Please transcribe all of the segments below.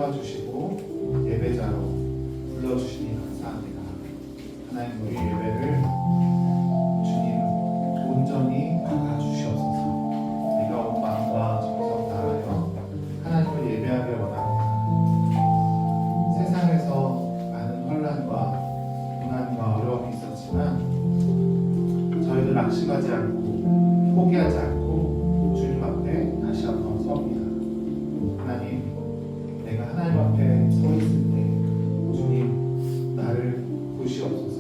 세워주시고 예배자로 불러주시니 감사합니다. 하나님, 우리 예배를 주님 온전히 받아주시옵소서. 우리가 온 마음과 정성 다하여 하나님을 예배하길 원합니다. 세상에서 많은 혼란과 고난과 어려움이 있었지만 저희들 낙심하지 않고 포기하지 않고 주님 앞에 다시 한번 섭니다. 하나님, 내가 하나님 앞에 서 있을 때 주님 나를 보시옵소서.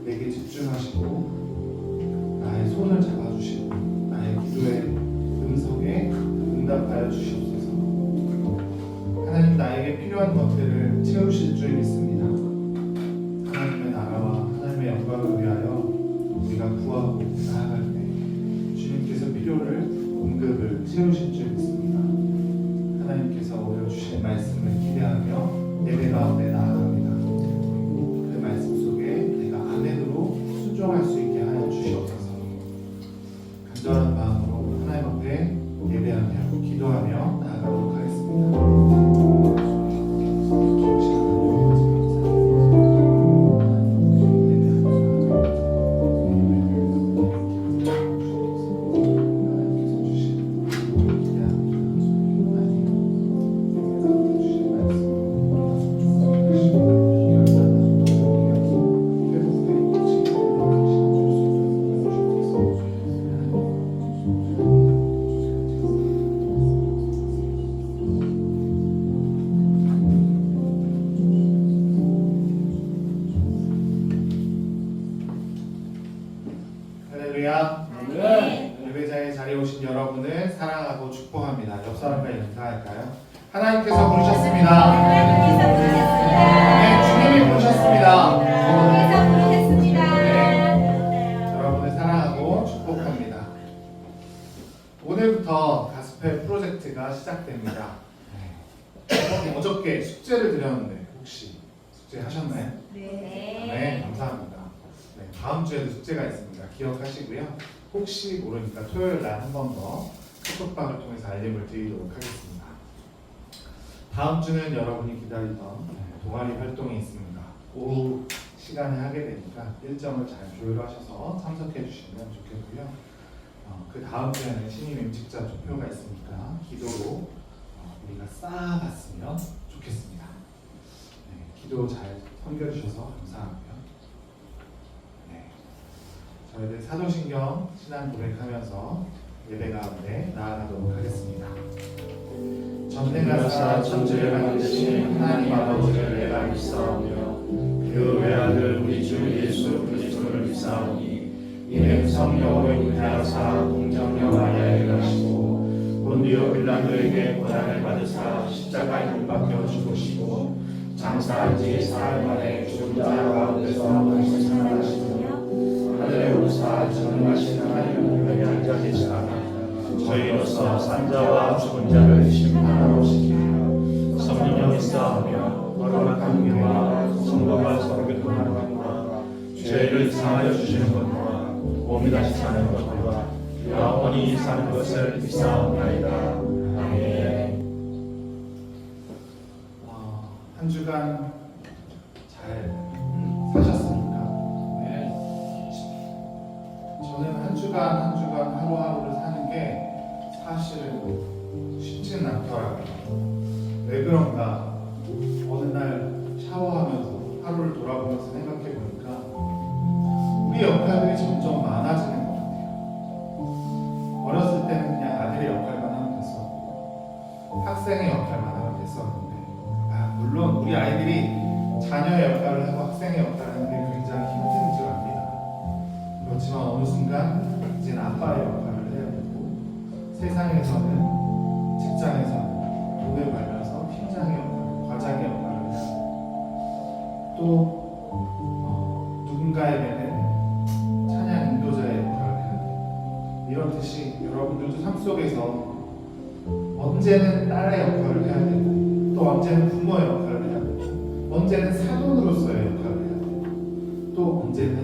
내게 집중하시고 나의 손을 잡아주시고 나의 기도의 음성에 응답하여 주시옵소서. 하나님, 나에게 필요한 것들을 채우실 줄 믿습니다. 하나님의 나라와 하나님의 영광을 위하여 우리가 구하고 나아갈 때 주님께서 필요를 응급을 채우실 줄 믿습니다. 하나님께서 올려주신 말씀을 기대하며 예배 가운데 나아갑니다. 그 말씀 속에 내가 아멘으로 순종할 수 있게 하여 주시옵소서. 간절한 마음으로 하나님 앞에 예배하며 기도하며 나아가도록 하겠습니다. 예배자의 자리에 오신 여러분을 사랑하고 축복합니다. 옆 사람과 인사할까요? 하나님께서 부르셨습니다. 네, 주님이 부르셨습니다. 네, 여러분을 사랑하고 축복합니다. 오늘부터 가스펠 프로젝트가 시작됩니다. 어저께 숙제를 드렸는데 혹시 숙제 하셨나요? 네, 감사합니다. 네, 다음 주에도 숙제가 있습니다. 기억하시고요. 혹시 모르니까 토요일 날 한 번 더 카톡방을 통해서 알림을 드리도록 하겠습니다. 다음 주는 여러분이 기다리던 동아리 활동이 있습니다. 오후 시간에 하게 되니까 일정을 잘 조율하셔서 참석해 주시면 좋겠고요. 그 다음 주에는 신임 임직자 투표가 있으니까 기도로 우리가 쌓아봤으면 좋겠습니다. 네, 기도 잘 섬겨주셔서 감사하고요. 저희들 사도신경 신앙 고백하면서 예배 가운데 나아가도록 하겠습니다. 전능하사 천지를 만드신 하나님 아버지를 내가 믿사오며 그 외아들 우리 주 예수 그리스도를 믿사오니 이는 성령으로 잉태하사 동정녀 마리아에 가시고 본디오 빌라도에게 고난을 받으사 십자가에 못 박혀 죽으시고 장사한 지 사흘 만에 죽은 자 가운데서 다시 살아나시며 하늘에 오르사 전능하신 하나님의 우편에 앉아 계시다가 저희로서 산자와 죽은 자를 심판하러 오시리라. 성령이 있사오며 거룩한 교회와 성도가 서로 교통하는 것과 죄를 사하여 주시는 것과 몸이 다시 사는 것과 영원히 사는 것을 믿사옵나이다. 아멘. 한 주간 잘 사셨습니까? 저는 한 주간 하루하루를 사는 게 사실은 쉽지는 않더라고요. 왜 그런가? 어느 날 샤워하면서 하루를 돌아보면서 생각해 보니까 우리 역할들이 점점 많아지는 것 같아요. 어렸을 때는 그냥 아들의 역할만 하면 됐었고 학생의 역할만 하면 됐었는데 물론 우리 아이들이 자녀의 역할을 하고 학생의 역할을 하는 게 굉장히 힘든 줄 압니다. 그렇지만 어느 순간 이제는 아빠의 역할을 해야 되고 세상에서는 직장에서는 돈을 벌면서 팀장의 역할, 과장의 역할을 해야 되고 또 누군가에게는 찬양 인도자의 역할을 해야 되고 이렇듯이 여러분들도 삶 속에서 언제는 딸의 역할을 해야 되고 또 언제는 부모의 역할을 해야 되고 언제는 사돈으로서의 역할을 해야 되고 또 언제는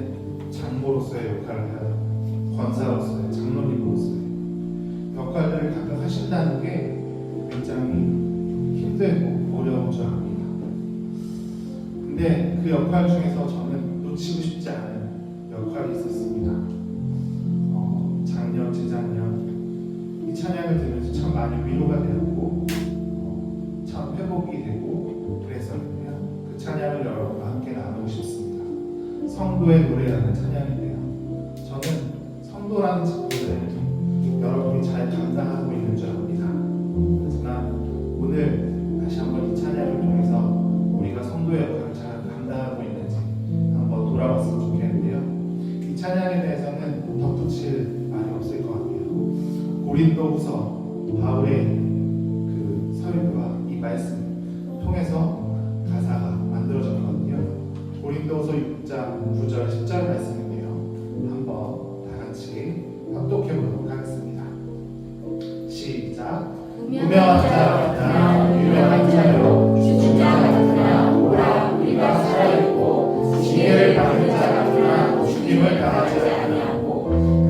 장모로서의 역할을 해야 되고 권사로서의 장로님으로서의 역할들을 각각 하신다는 게 굉장히 힘들고 어려운 줄 압니다. 근데 그 역할 중에서 저는 놓치고 싶지 않은 역할이 있었습니다. 작년, 재작년 이 찬양을 들으면서 참 많이 위로가 되었고 참 회복이 되고 그랬었는데요. 그 찬양을 여러분과 함께 나누고 싶습니다. 성도의 노래라는 찬양인데요. 저는 성도라는 직분을 여러분이 잘 감당하고 있는 줄 압니다. 하지만 오늘 다시 한번 이 찬양을 통해서 우리가 성도의 역할을 잘 감당하고 있는지 한번 돌아봤으면 좋겠는데요. 이 찬양에 대해서는 덧붙일 말이 없을 것 같아요. 고린도후서 바울의 그 설교와 이 말씀 통해서 가사가 만들어졌거든요. 고린도후서 6장 9절 10절 말씀인데요. 한번 다 같이 합독해 보도록 하겠습니다. 시작. 유명한 자 같으나 유명한 자요 죽은 자 같으나 오라 우리가 살아있고 징계를 받는 자 같으나 죽임을 당하지 아니하고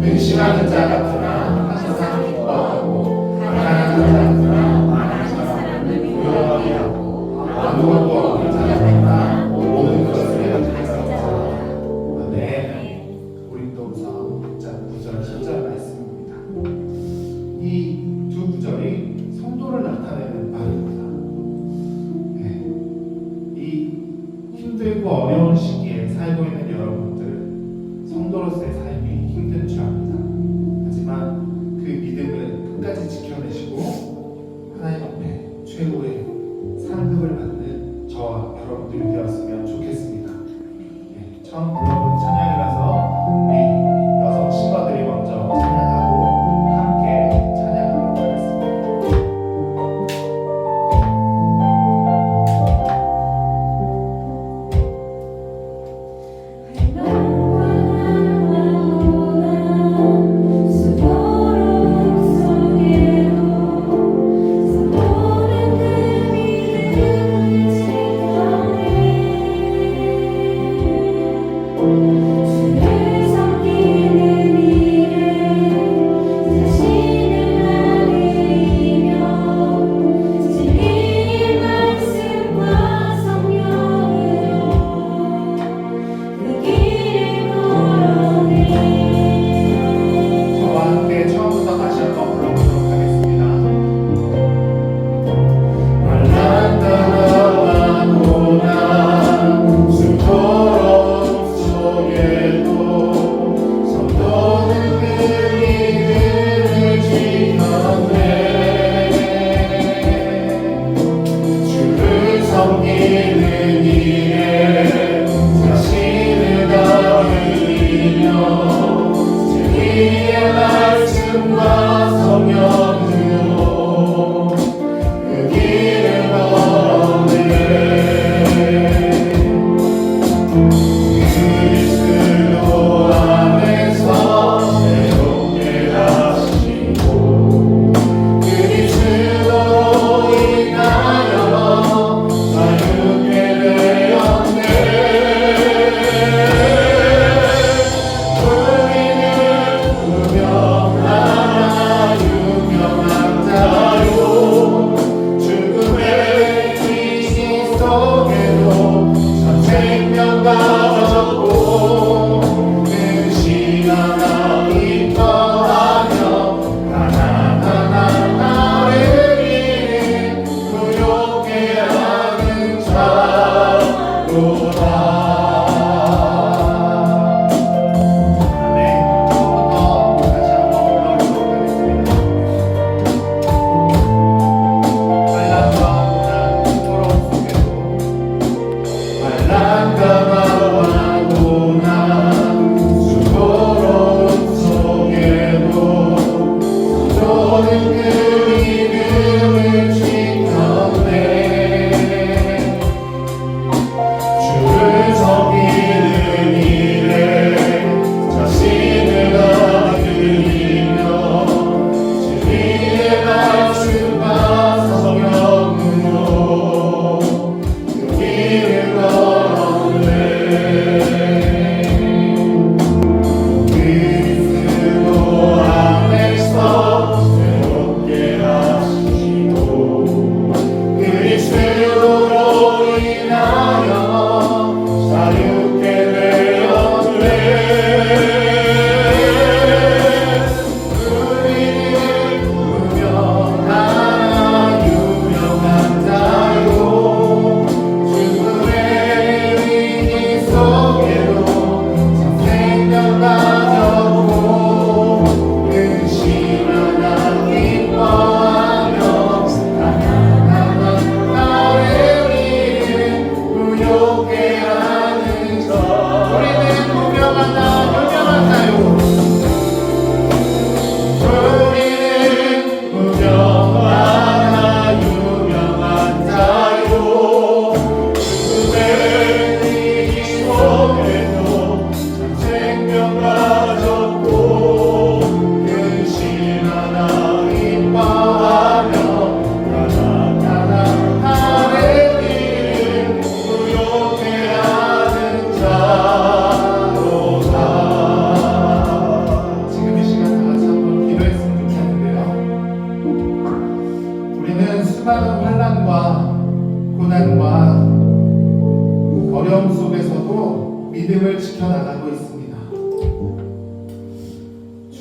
근심하는 자 같으나 항상 기뻐하고 가난한 자 같으나 많은 사람을 부유하게 하고 아무것도 없는 자 같으나 모든 것을 가진 자 같으나. 네, 고린도후서 6장 9절 10절 말씀입니다. 이 두 구절이 성도를 나타내는 말입니다. 네. 이 힘들고 어려운 시기에 살고 있는 여러분들, 성도로서의 삶이 힘든 줄 압니다. 하지만 그 믿음을 끝까지 지켜내시고 하나님 앞에 최고의 상급을 받는 저와 여러분들이 되었으면 좋겠습니다. 네. 처음 불러본 찬양이라서 우리 여성 싱어들이 먼저 찬양하고 함께 찬양하도록 하겠습니다. 저와 함께 처음부터 다시 한번 불러보도록 하겠습니다. 말란 떠나가고나 숨도록 속에도 성도는 그 믿음을 지켰네. 주를 섬기는 일에 자신을 다하며 진리의 말씀과 성령으로 그 길을 걸었네. 그리스도 안에서 새롭게 하시고 그리스도로 인하여 자유케 되었네. 우리는 분명하나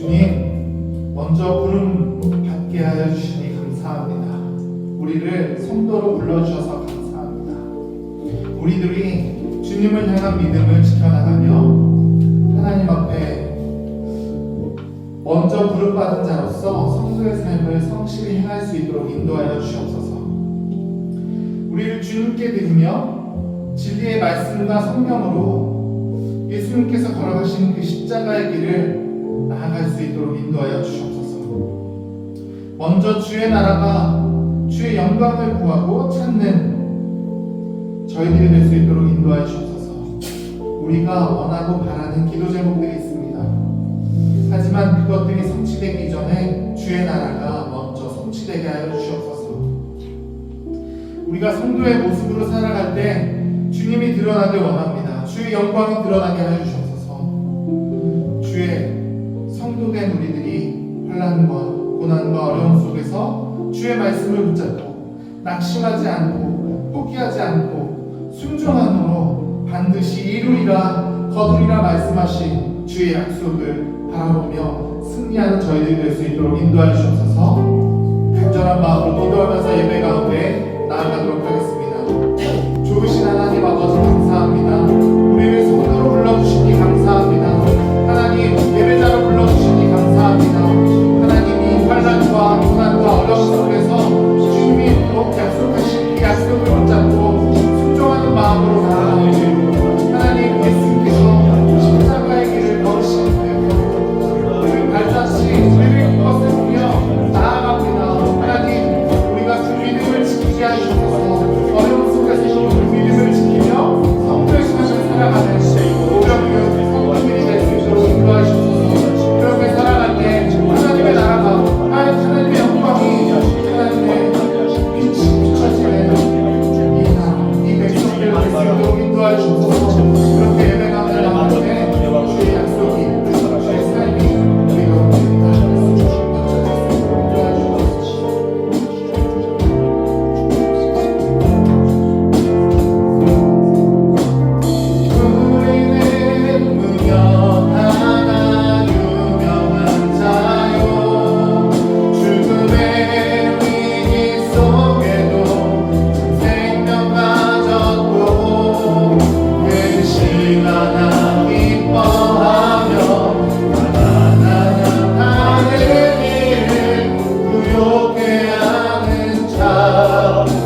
주님, 먼저 부름 받게 하여 주시니 감사합니다. 우리를 성도로 불러주셔서 감사합니다. 우리들이 주님을 향한 믿음을 지켜나가며 하나님 앞에 먼저 부름받은 자로서 성도의 삶을 성실히 행할 수 있도록 인도하여 주시옵소서. 우리를 주님께 드리며 진리의 말씀과 성경으로 예수님께서 걸어가신 그 십자가의 길을 나아갈 수 있도록 인도하여 주시옵소서. 먼저 주의 나라가 주의 영광을 구하고 찾는 저희들이 될 수 있도록 인도하여 주옵소서. 우리가 원하고 바라는 기도 제목들이 있습니다. 하지만 그것들이 성취되기 전에 주의 나라가 먼저 성취되게 하여 주시옵소서. 우리가 성도의 모습으로 살아갈 때 주님이 드러나길 원합니다. 주의 영광이 드러나게 하여 주시옵소서. 주의 성도된 우리들이 환난과 고난과 어려움 속에서 주의 말씀을 붙잡고 낙심하지 않고 포기하지 않고 순종함으로 반드시 이루리라 거두리라 말씀하신 주의 약속을 바라보며 승리하는 저희들이 될 수 있도록 인도하여 주옵소서. 간절한 마음으로 기도하면서 예배 가운데 나아가도록 하겠습니다. 좋으신 하나님 아버지 감사합니다. 우리를 성도로 불러주시니 감사합니다. 하나님 예배자로 불러주시니 감사합니다. 하나님이 환난과 고난과 어려움 속에서 주님이 또 약속하신 그 약속을 붙잡고 순종하는 마음으로 나아가고 하나님 예수님께서 십자가의 길을 걸으신 그 발자취 우리를 그것을 보며 나아갑니다. 하나님 우리가 그 믿음을 지키게 하시옵소서. 어려움 속에서 그 믿음을 지키며 성도의 삶을 살아가는 오병이어 성도들이 될 수 있도록 인도하시옵소서. 그렇게 살아갈 때 하나님의 나라가 하나님의 영광이 하나님의 빛이 비춰지는 이 백성들 될 수 있도록 인도하시옵소서. 그렇게 예배 가운데 나갈 때 주의 약속이 주의 삶이 우리 가운데 인도하시옵소서.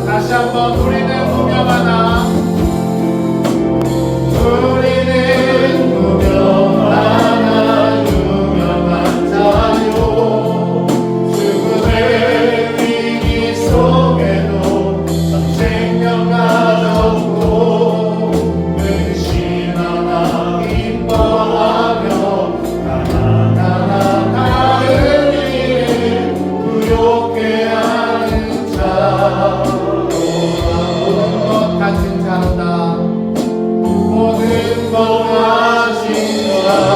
다시 한번 우리는 무명하나 유명한 자요 죽음의 위기 속에도 생명 가졌고 근심하나 기뻐하며 가난하나 다른 일을 부욕해 하는 자 모든 것 가진 자로다. 모든 것 가진 자로다.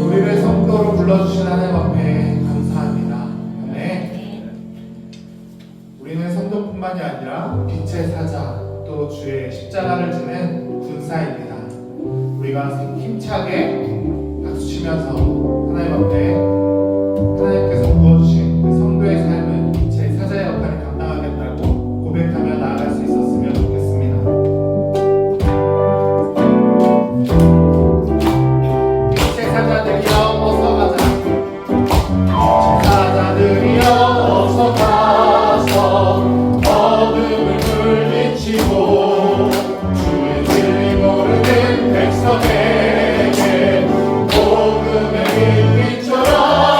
우리를 성도로 불러주신 하나님 앞에 감사합니다. 아멘. 우리는 성도뿐만이 아니라 빛의 사자 또 주의 십자가를 지는 군사입니다. 우리가 힘차게 박수치면서 하나님 앞에 하나님께서 부어주신 그 성도의 삶은 빛의 사자의 역할을 감당하겠다고 고백하며 나아갈 수 있었으면 좋겠습니다. 빛의 사자들이여 어서 가자. 빛의 사자들이여 어서 가서 어둠을 물리치고 주의 진리 모르는 백성에게 복음의 빛 비춰라.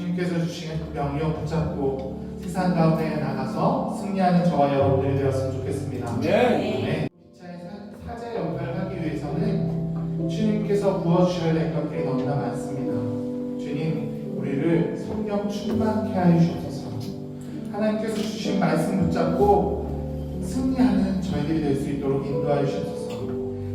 주님께서 주시는 그 명령 붙잡고 세상 가운데 나가서 승리하는 저와 여러분들이 되었으면 좋겠습니다. 네. 기차의 사제 역할을 하기 위해서는 주님께서 부어주셔야 될 것들이 너무나 많습니다. 주님, 우리를 성령 충만케 하여 주옵소서. 하나님께서 주신 말씀 붙잡고 승리하는 저희들이 될 수 있도록 인도하여 주옵소서.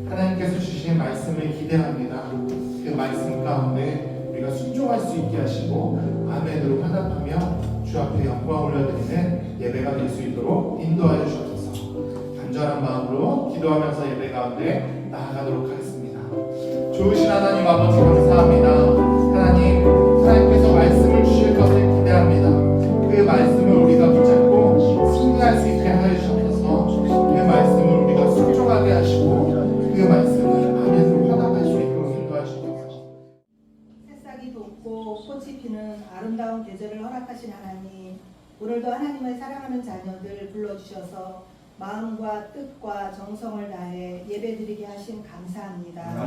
하나님께서 주신 말씀을 기대합니다. 그 말씀 가운데 우리가 순종할 수 있게 하시고 아멘으로 화답하며 주 앞에 영광 올려드리는 예배가 될 수 있도록 인도하여 주옵소서. 간절한 마음으로 기도하면서 예배 가운데 나아가도록 하겠습니다. 좋으신 하나님 아버지 감사합니다. 하나님께서 말씀을 주실 것을 기대합니다. 그 말씀을 우리가 붙잡고 승리할 수 있게 하여 주옵소서. 그 말씀을 우리가 순종하게 하시고 그 말씀을 아멘으로 화답할 수 있도록 인도하시옵소서. 새싹이 돋고 꽃이 피는 아름다운 계절을 허락하신 하나님, 오늘도 하나님을 사랑하는 자녀들 불러주셔서 마음과 뜻과 정성을 다해 예배드리게 하심 감사합니다.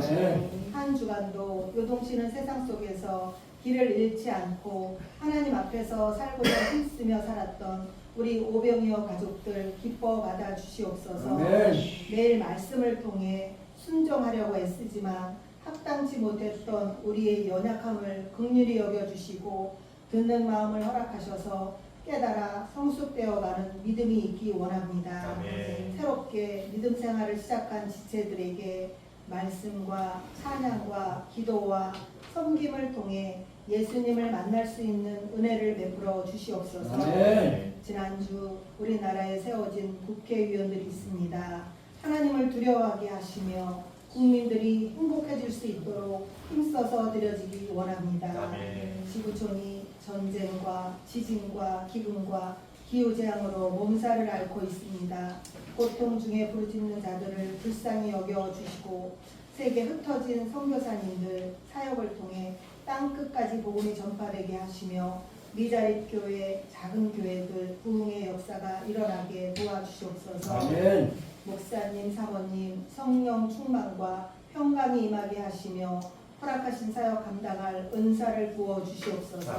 한 주간도 요동치는 세상 속에서 길을 잃지 않고 하나님 앞에서 살고자 힘쓰며 살았던 우리 오병이어 가족들 기뻐 받아 주시옵소서. 매일 말씀을 통해 순종하려고 애쓰지만 합당치 못했던 우리의 연약함을 긍휼히 여겨주시고 듣는 마음을 허락하셔서 깨달아 성숙되어가는 믿음이 있기 원합니다. 새롭게 믿음 생활을 시작한 지체들에게 말씀과 찬양과 기도와 섬김을 통해 예수님을 만날 수 있는 은혜를 베풀어 주시옵소서. 지난주 우리나라에 세워진 국회의원들이 있습니다. 하나님을 두려워하게 하시며 국민들이 행복해질 수 있도록 힘써서 드려지기 원합니다. 지구촌이 전쟁과 지진과 기근과 기후재앙으로 몸살을 앓고 있습니다. 고통 중에 부르짖는 자들을 불쌍히 여겨주시고 세계 흩어진 선교사님들 사역을 통해 땅끝까지 복음이 전파되게 하시며 미자립 교회, 작은 교회들 부흥의 역사가 일어나게 도와주시옵소서. 목사님, 사모님 성령 충만과 평강이 임하게 하시며 허락하신 사역 감당할 은사를 부어 주시옵소서.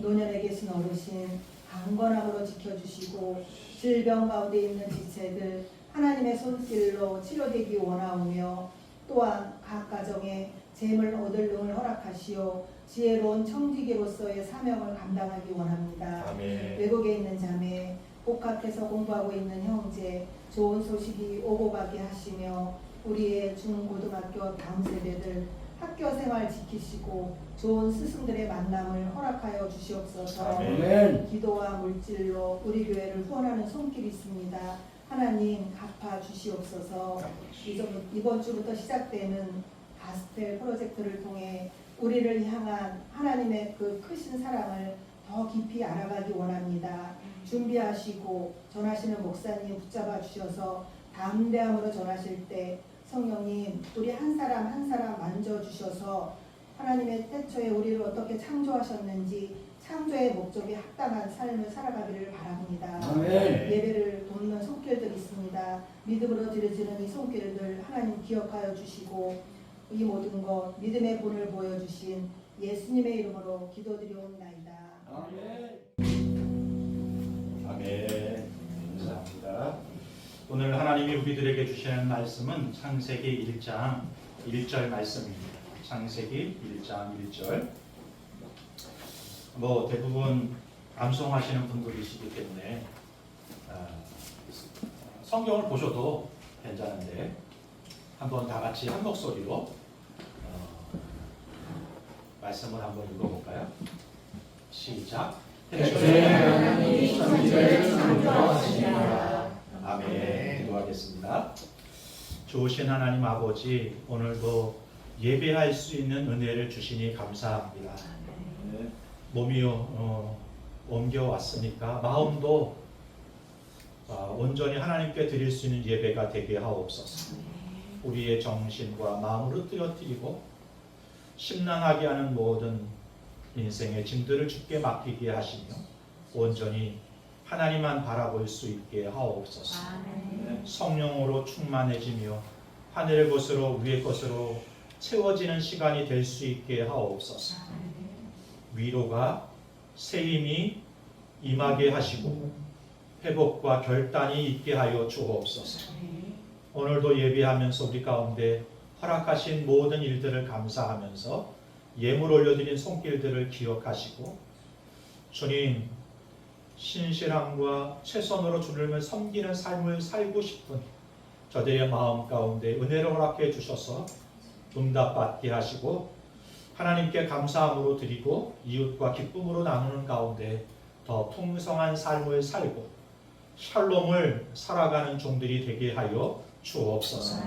노년에 계신 어르신 강건함으로 지켜주시고 질병 가운데 있는 지체들 하나님의 손길로 치료되기 원하오며 또한 각 가정에 재물 얻을 능을 허락하시어 지혜로운 청지기로서의 사명을 감당하기 원합니다. 외국에 있는 자매, 복학해서 공부하고 있는 형제 좋은 소식이 오고 가게 하시며 우리의 중고등학교 다음 세대들 학교 생활 지키시고 좋은 스승들의 만남을 허락하여 주시옵소서. 기도와 물질로 우리 교회를 후원하는 손길이 있습니다. 하나님 갚아 주시옵소서. 이번 주부터 시작되는 가스펠 프로젝트를 통해 우리를 향한 하나님의 그 크신 사랑을 더 깊이 알아가기 원합니다. 준비하시고 전하시는 목사님 붙잡아 주셔서 담대함으로 전하실 때 성령님 우리 한 사람 한 사람 만져주셔서 하나님의 태초에 우리를 어떻게 창조하셨는지 창조의 목적에 합당한 삶을 살아가기를 바랍니다. 예배를 돕는 손길들이 있습니다. 믿음으로 드려지는 이 손길들 하나님 기억하여 주시고 이 모든 것 믿음의 본을 보여주신 예수님의 이름으로 기도드리옵나이다. 아멘. 감사합니다. 오늘 하나님이 우리들에게 주시는 말씀은 창세기 1장 1절 말씀입니다. 창세기 1장 1절. 대부분 암송하시는 분들이시기 때문에 성경을 보셔도 괜찮은데 한번 다 같이 한 목소리로 말씀을 한번 읽어볼까요? 시작. 하나님이 천지를 창조하시니라. 아멘. 기도하겠습니다. 좋으신 하나님 아버지, 오늘도 예배할 수 있는 은혜를 주시니 감사합니다. 몸이 옮겨왔으니까 마음도 온전히 하나님께 드릴 수 있는 예배가 되게 하옵소서. 우리의 정신과 마음을 으뜨러뜨리고 심란하게 하는 모든 인생의 짐들을 주께 맡기게 하시며 온전히 하나님만 바라볼 수 있게 하옵소서. 성령으로 충만해지며 하늘의 것으로 위의 것으로 채워지는 시간이 될 수 있게 하옵소서. 위로가 새 힘이 임하게 하시고 회복과 결단이 있게 하여 주옵소서. 오늘도 예배하면서 우리 가운데 허락하신 모든 일들을 감사하면서 예물 올려드린 손길들을 기억하시고 주님 신실함과 최선으로 주님을 섬기는 삶을 살고 싶은 저들의 마음 가운데 은혜를 허락해 주셔서 응답받게 하시고 하나님께 감사함으로 드리고 이웃과 기쁨으로 나누는 가운데 더 풍성한 삶을 살고 샬롬을 살아가는 종들이 되게 하여 주옵소서.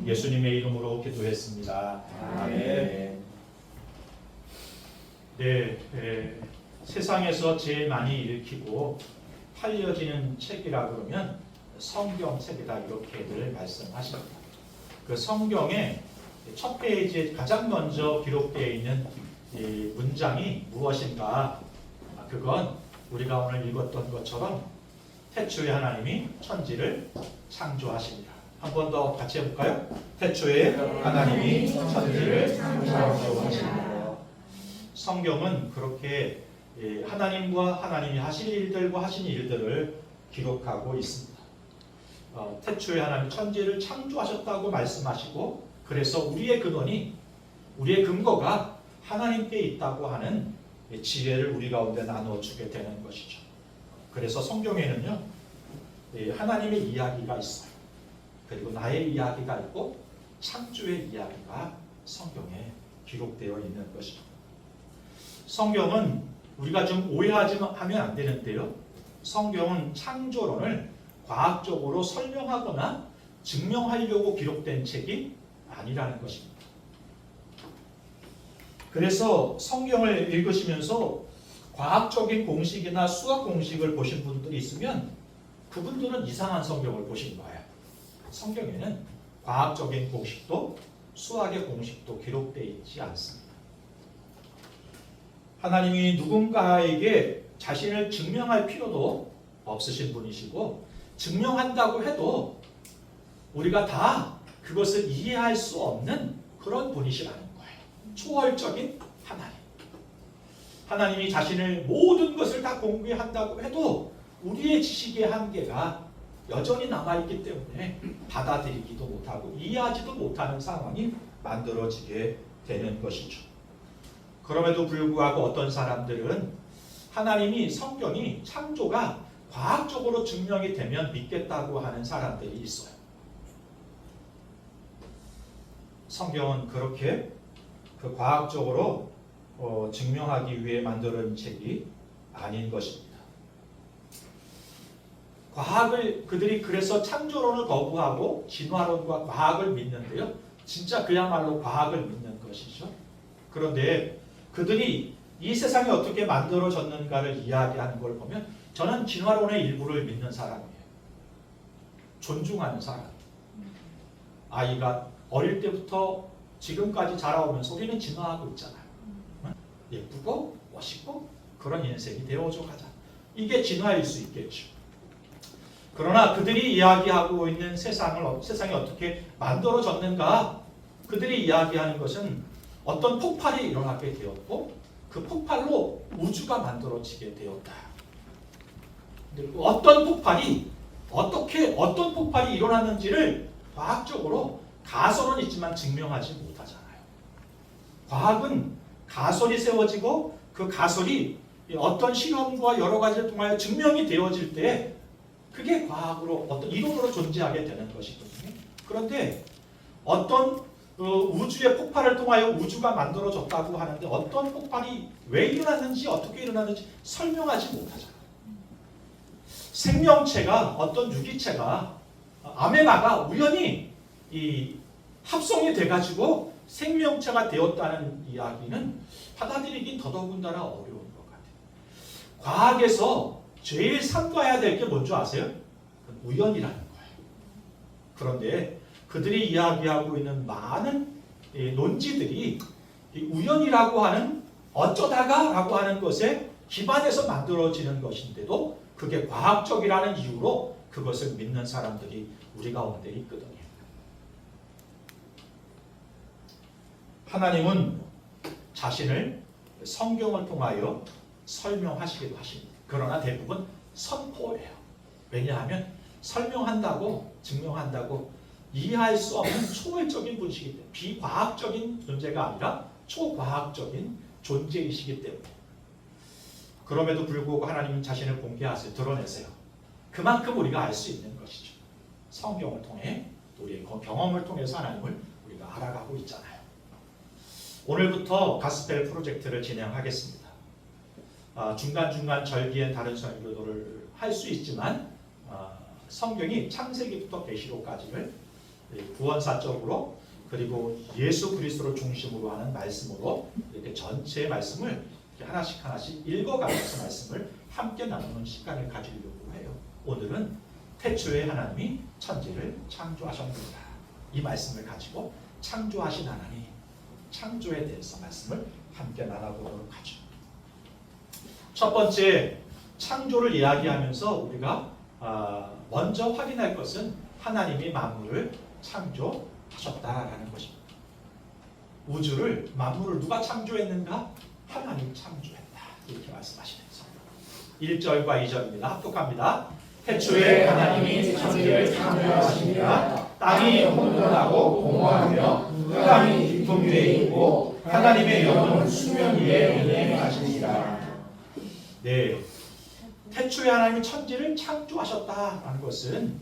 예수님의 이름으로 기도했습니다. 아멘. 네, 세상에서 제일 많이 읽히고 팔려지는 책이라 그러면 성경책이다 이렇게들 말씀하십니다. 그 성경의 첫 페이지에 가장 먼저 기록되어 있는 이 문장이 무엇인가? 그건 우리가 오늘 읽었던 것처럼 태초에 하나님이 천지를 창조하십니다. 한 번 더 같이 해볼까요? 태초에 하나님이 천지를 창조하십니다. 성경은 그렇게 하나님과 하나님이 하신 일들과 하신 일들을 기록하고 있습니다. 태초에 하나님 천지를 창조하셨다고 말씀하시고 그래서 우리의 근거가 하나님께 있다고 하는 지혜를 우리 가운데 나눠주게 되는 것이죠. 그래서 성경에는요 하나님의 이야기가 있어요. 그리고 나의 이야기가 있고 창조의 이야기가 성경에 기록되어 있는 것이죠. 성경은 우리가 좀 오해하면 안 되는데요. 성경은 창조론을 과학적으로 설명하거나 증명하려고 기록된 책이 아니라는 것입니다. 그래서 성경을 읽으시면서 과학적인 공식이나 수학 공식을 보신 분들이 있으면 그분들은 이상한 성경을 보신 거예요. 성경에는 과학적인 공식도 수학의 공식도 기록되어 있지 않습니다. 하나님이 누군가에게 자신을 증명할 필요도 없으신 분이시고 증명한다고 해도 우리가 다 그것을 이해할 수 없는 그런 분이시라는 거예요. 초월적인 하나님. 하나님이 자신을 모든 것을 다 공개한다고 해도 우리의 지식의 한계가 여전히 남아있기 때문에 받아들이기도 못하고 이해하지도 못하는 상황이 만들어지게 되는 것이죠. 그럼에도 불구하고 어떤 사람들은 하나님이 성경이 창조가 과학적으로 증명이 되면 믿겠다고 하는 사람들이 있어요. 성경은 그렇게 그 과학적으로 증명하기 위해 만들어진 책이 아닌 것입니다. 그들이 그래서 창조론을 거부하고 진화론과 과학을 믿는데요. 진짜 그야말로 과학을 믿는 것이죠. 그런데 그들이 이 세상이 어떻게 만들어졌는가를 이야기하는 걸 보면 저는 진화론의 일부를 믿는 사람이에요. 존중하는 사람. 아이가 어릴 때부터 지금까지 자라오면서 우리는 진화하고 있잖아요. 예쁘고 멋있고 그런 인생이 되어줘 가자. 이게 진화일 수 있겠죠. 그러나 그들이 이야기하고 있는 세상이 어떻게 만들어졌는가? 그들이 이야기하는 것은 어떤 폭발이 일어나게 되었고 그 폭발로 우주가 만들어지게 되었다. 그리고 어떤 폭발이 일어났는지를 과학적으로 가설은 있지만 증명하지 못하잖아요. 과학은 가설이 세워지고 그 가설이 어떤 실험과 여러 가지를 통하여 증명이 되어질 때 그게 과학으로 어떤 이론으로 존재하게 되는 것이거든요. 그런데 어떤 우주의 폭발을 통하여 우주가 만들어졌다고 하는데 어떤 폭발이 왜 일어났는지 어떻게 일어났는지 설명하지 못하잖아요. 생명체가 어떤 유기체가 아메바가 우연히 합성이 돼가지고 생명체가 되었다는 이야기는 받아들이기 더더군다나 어려운 것 같아요. 과학에서 제일 삼가해야 될 게 뭔지 아세요? 우연이라는 거예요. 그런데 그들이 이야기하고 있는 많은 논지들이 우연이라고 하는 어쩌다가 라고 하는 것에 기반해서 만들어지는 것인데도 그게 과학적이라는 이유로 그것을 믿는 사람들이 우리 가운데 있거든요. 하나님은 자신을 성경을 통하여 설명하시기도 하십니다. 그러나 대부분 선포예요. 왜냐하면 설명한다고 증명한다고 이해할 수 없는 초월적인 분이시기 때문에 비과학적인 존재가 아니라 초과학적인 존재이시기 때문에 그럼에도 불구하고 하나님은 자신을 공개하세요. 드러내세요. 그만큼 우리가 알 수 있는 것이죠. 성경을 통해 우리의 경험을 통해서 하나님을 우리가 알아가고 있잖아요. 오늘부터 가스펠 프로젝트를 진행하겠습니다. 중간중간 절기엔 다른 설교를 할 수 있지만 성경이 창세기부터 계시록까지를 구원사적으로 그리고 예수 그리스도를 중심으로 하는 말씀으로 이렇게 전체의 말씀을 이렇게 하나씩 읽어가면서 말씀을 함께 나누는 시간을 가지려고 해요. 오늘은 태초에 하나님이 천지를 창조하셨습니다. 이 말씀을 가지고 창조하신 하나님, 창조에 대해서 말씀을 함께 나눠보도록 하죠. 첫 번째, 창조를 이야기하면서 우리가 먼저 확인할 것은 하나님이 만물을 창조하셨다라는 것입니다. 우주를, 만물을 누가 창조했는가? 하나님이 창조했다. 이렇게 말씀하시면서 1절과 2절입니다. 합독합니다. 태초에 하나님이 천지를 창조하시니라. 땅이 혼돈하고 공허하며 흑암이 깊음 위에 있고 하나님의 영은 수면 위에 운행하시니라. 네, 태초에 하나님이 천지를 창조하셨다라는 것은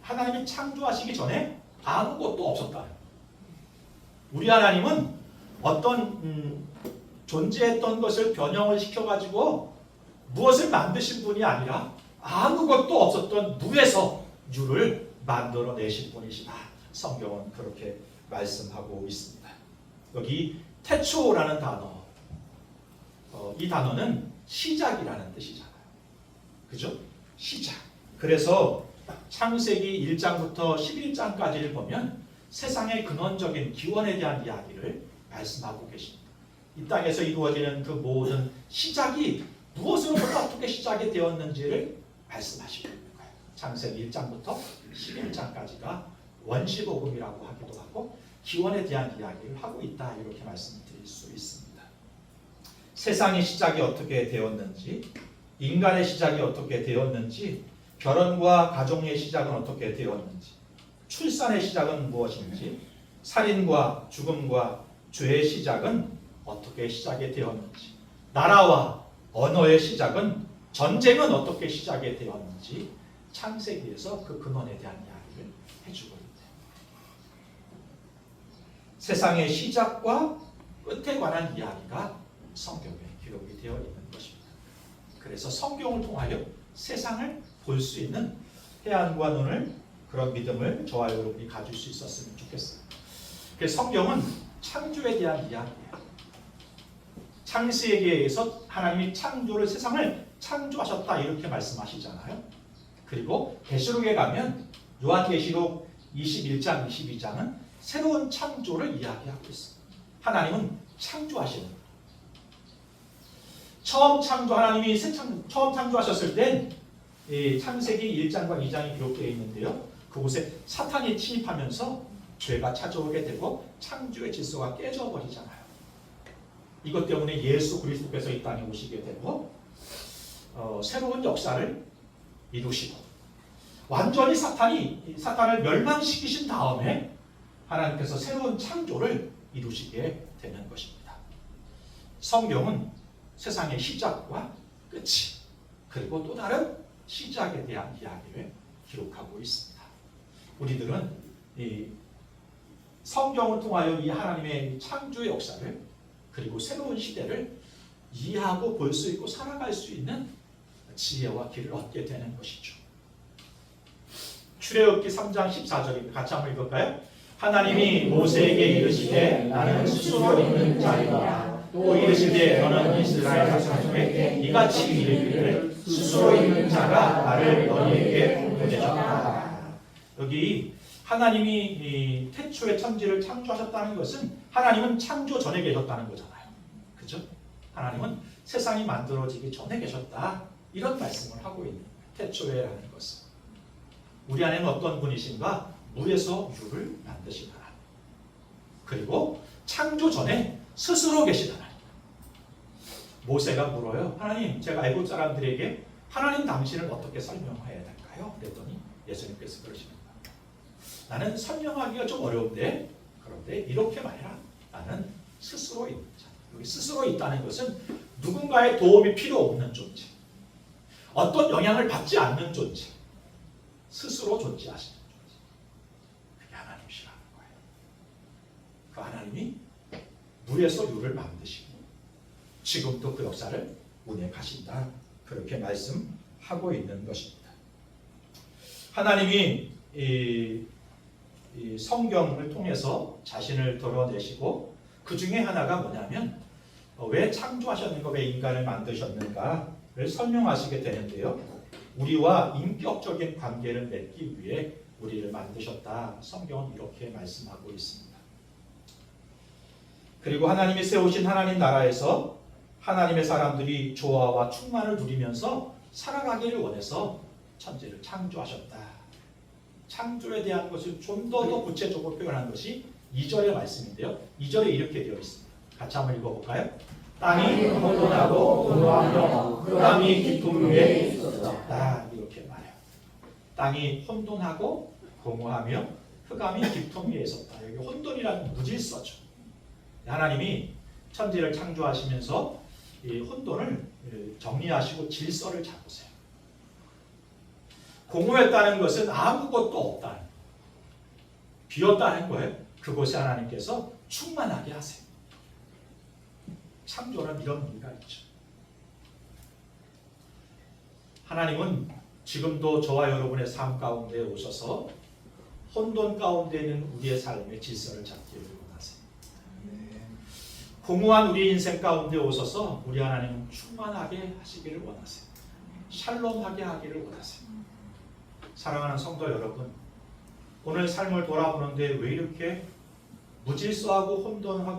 하나님이 창조하시기 전에 아무것도 없었다. 우리 하나님은 어떤 존재했던 것을 변형을 시켜가지고 무엇을 만드신 분이 아니라 아무것도 없었던 무에서 유를 만들어내신 분이시다. 성경은 그렇게 말씀하고 있습니다. 여기 태초라는 단어, 이 단어는 시작이라는 뜻이잖아요. 그죠? 시작. 그래서 창세기 1장부터 11장까지를 보면 세상의 근원적인 기원에 대한 이야기를 말씀하고 계십니다. 이 땅에서 이루어지는 그 모든 시작이 무엇으로부터 어떻게 시작이 되었는지를 말씀하시고 있는 거예요. 창세기 1장부터 11장까지가 원시복음이라고 하기도 하고 기원에 대한 이야기를 하고 있다. 이렇게 말씀드릴 수 있습니다. 세상의 시작이 어떻게 되었는지, 인간의 시작이 어떻게 되었는지, 결혼과 가정의 시작은 어떻게 되었는지, 출산의 시작은 무엇인지, 살인과 죽음과 죄의 시작은 어떻게 시작이 되었는지, 나라와 언어의 시작은, 전쟁은 어떻게 시작이 되었는지 창세기에서 그 근원에 대한 이야기를 해주고 있대요. 세상의 시작과 끝에 관한 이야기가 성경에 기록이 되어 있는 것입니다. 그래서 성경을 통하여 세상을 볼 수 있는 해안과 눈을, 그런 믿음을 저와 여러분이 가질 수 있었으면 좋겠어요. 그래서 성경은 창조에 대한 이야기예요. 창세기에서 하나님이 창조를, 세상을 창조하셨다 이렇게 말씀하시잖아요. 그리고 계시록에 가면 요한계시록 21장, 22장은 새로운 창조를 이야기하고 있습니다. 하나님은 창조하시는 거예요. 처음 창조하셨을 땐 창세기 1장과 2장이 기록되어 있는데요. 그곳에 사탄이 침입하면서 죄가 찾아오게 되고 창조의 질서가 깨져버리잖아요. 이것 때문에 예수 그리스도께서 이 땅에 오시게 되고 새로운 역사를 이루시고 완전히 사탄을 멸망시키신 다음에 하나님께서 새로운 창조를 이루시게 되는 것입니다. 성경은 세상의 시작과 끝이, 그리고 또 다른 시작에 대한 이야기를 기록하고 있습니다. 우리들은 이 성경을 통하여 이 하나님의 창조의 역사를, 그리고 새로운 시대를 이해하고 볼 수 있고 살아갈 수 있는 지혜와 길을 얻게 되는 것이죠. 출애굽기 3장 14절입니다. 같이 한번 읽을까요? 하나님이 모세에게 이르시되 나는 스스로 있는 자이다. 또 이르시되 너는 이스라엘 자손에게 이같이 이르기를 스스로 있는 자가 나를 너희에게 보내셨다. 여기 하나님이 태초에 천지를 창조하셨다는 것은 하나님은 창조 전에 계셨다는 거잖아요. 그죠? 하나님은 세상이 만들어지기 전에 계셨다. 이런 말씀을 하고 있는 거예요. 태초에라는 것은. 우리 안에는 어떤 분이신가? 무에서 유를 만드신 하나님. 그리고 창조 전에 스스로 계신 하나님. 모세가 물어요. 하나님, 제가 애굽 사람들에게 하나님 당신을 어떻게 설명해야 될까요? 그랬더니 예수님께서 그러십니다. 나는 설명하기가 좀 어려운데, 그런데 이렇게 말해라. 나는 스스로 있는 자. 여기 스스로 있다는 것은 누군가의 도움이 필요 없는 존재, 어떤 영향을 받지 않는 존재, 스스로 존재하시는 존재. 그게 하나님이시라는 거예요. 그 하나님이 물에서 유를 만드시고 지금도 그 역사를 운행하신다. 그렇게 말씀하고 있는 것입니다. 하나님이 이 성경을 통해서 자신을 드러내시고 그 중에 하나가 뭐냐면 왜 창조하셨는가, 왜 인간을 만드셨는가를 설명하시게 되는데요. 우리와 인격적인 관계를 맺기 위해 우리를 만드셨다. 성경은 이렇게 말씀하고 있습니다. 그리고 하나님이 세우신 하나님 나라에서 하나님의 사람들이 조화와 충만을 누리면서 살아가기를 원해서 천지를 창조하셨다. 창조에 대한 것을 좀 더 구체적으로 표현한 것이 2절의 말씀인데요. 2절에 이렇게 되어 있습니다. 같이 한번 읽어볼까요? 땅이 혼돈하고 공허하며 흑암이 깊음 위에 있었다. 이렇게 말해요. 땅이 혼돈하고 공허하며 흑암이 깊음 위에 있었다. 여기 혼돈이라는 무질서죠. 하나님이 천지를 창조하시면서 이 혼돈을 정리하시고 질서를 잡으세요. 공허했다는 것은 아무것도 없다는, 비었다는 거예요. 그곳에 하나님께서 충만하게 하세요. 창조는 이런 의미가 있죠. 하나님은 지금도 저와 여러분의 삶 가운데 오셔서 혼돈 가운데 있는 우리의 삶의 질서를 잡기를 원하세요. 공허한 우리 인생 가운데 오셔서 우리 하나님은 충만하게 하시기를 원하세요. 샬롬하게 하기를 원하세요. 사랑하는 성도 여러분, 오늘 삶을 돌아보는데 왜 이렇게 무질서하고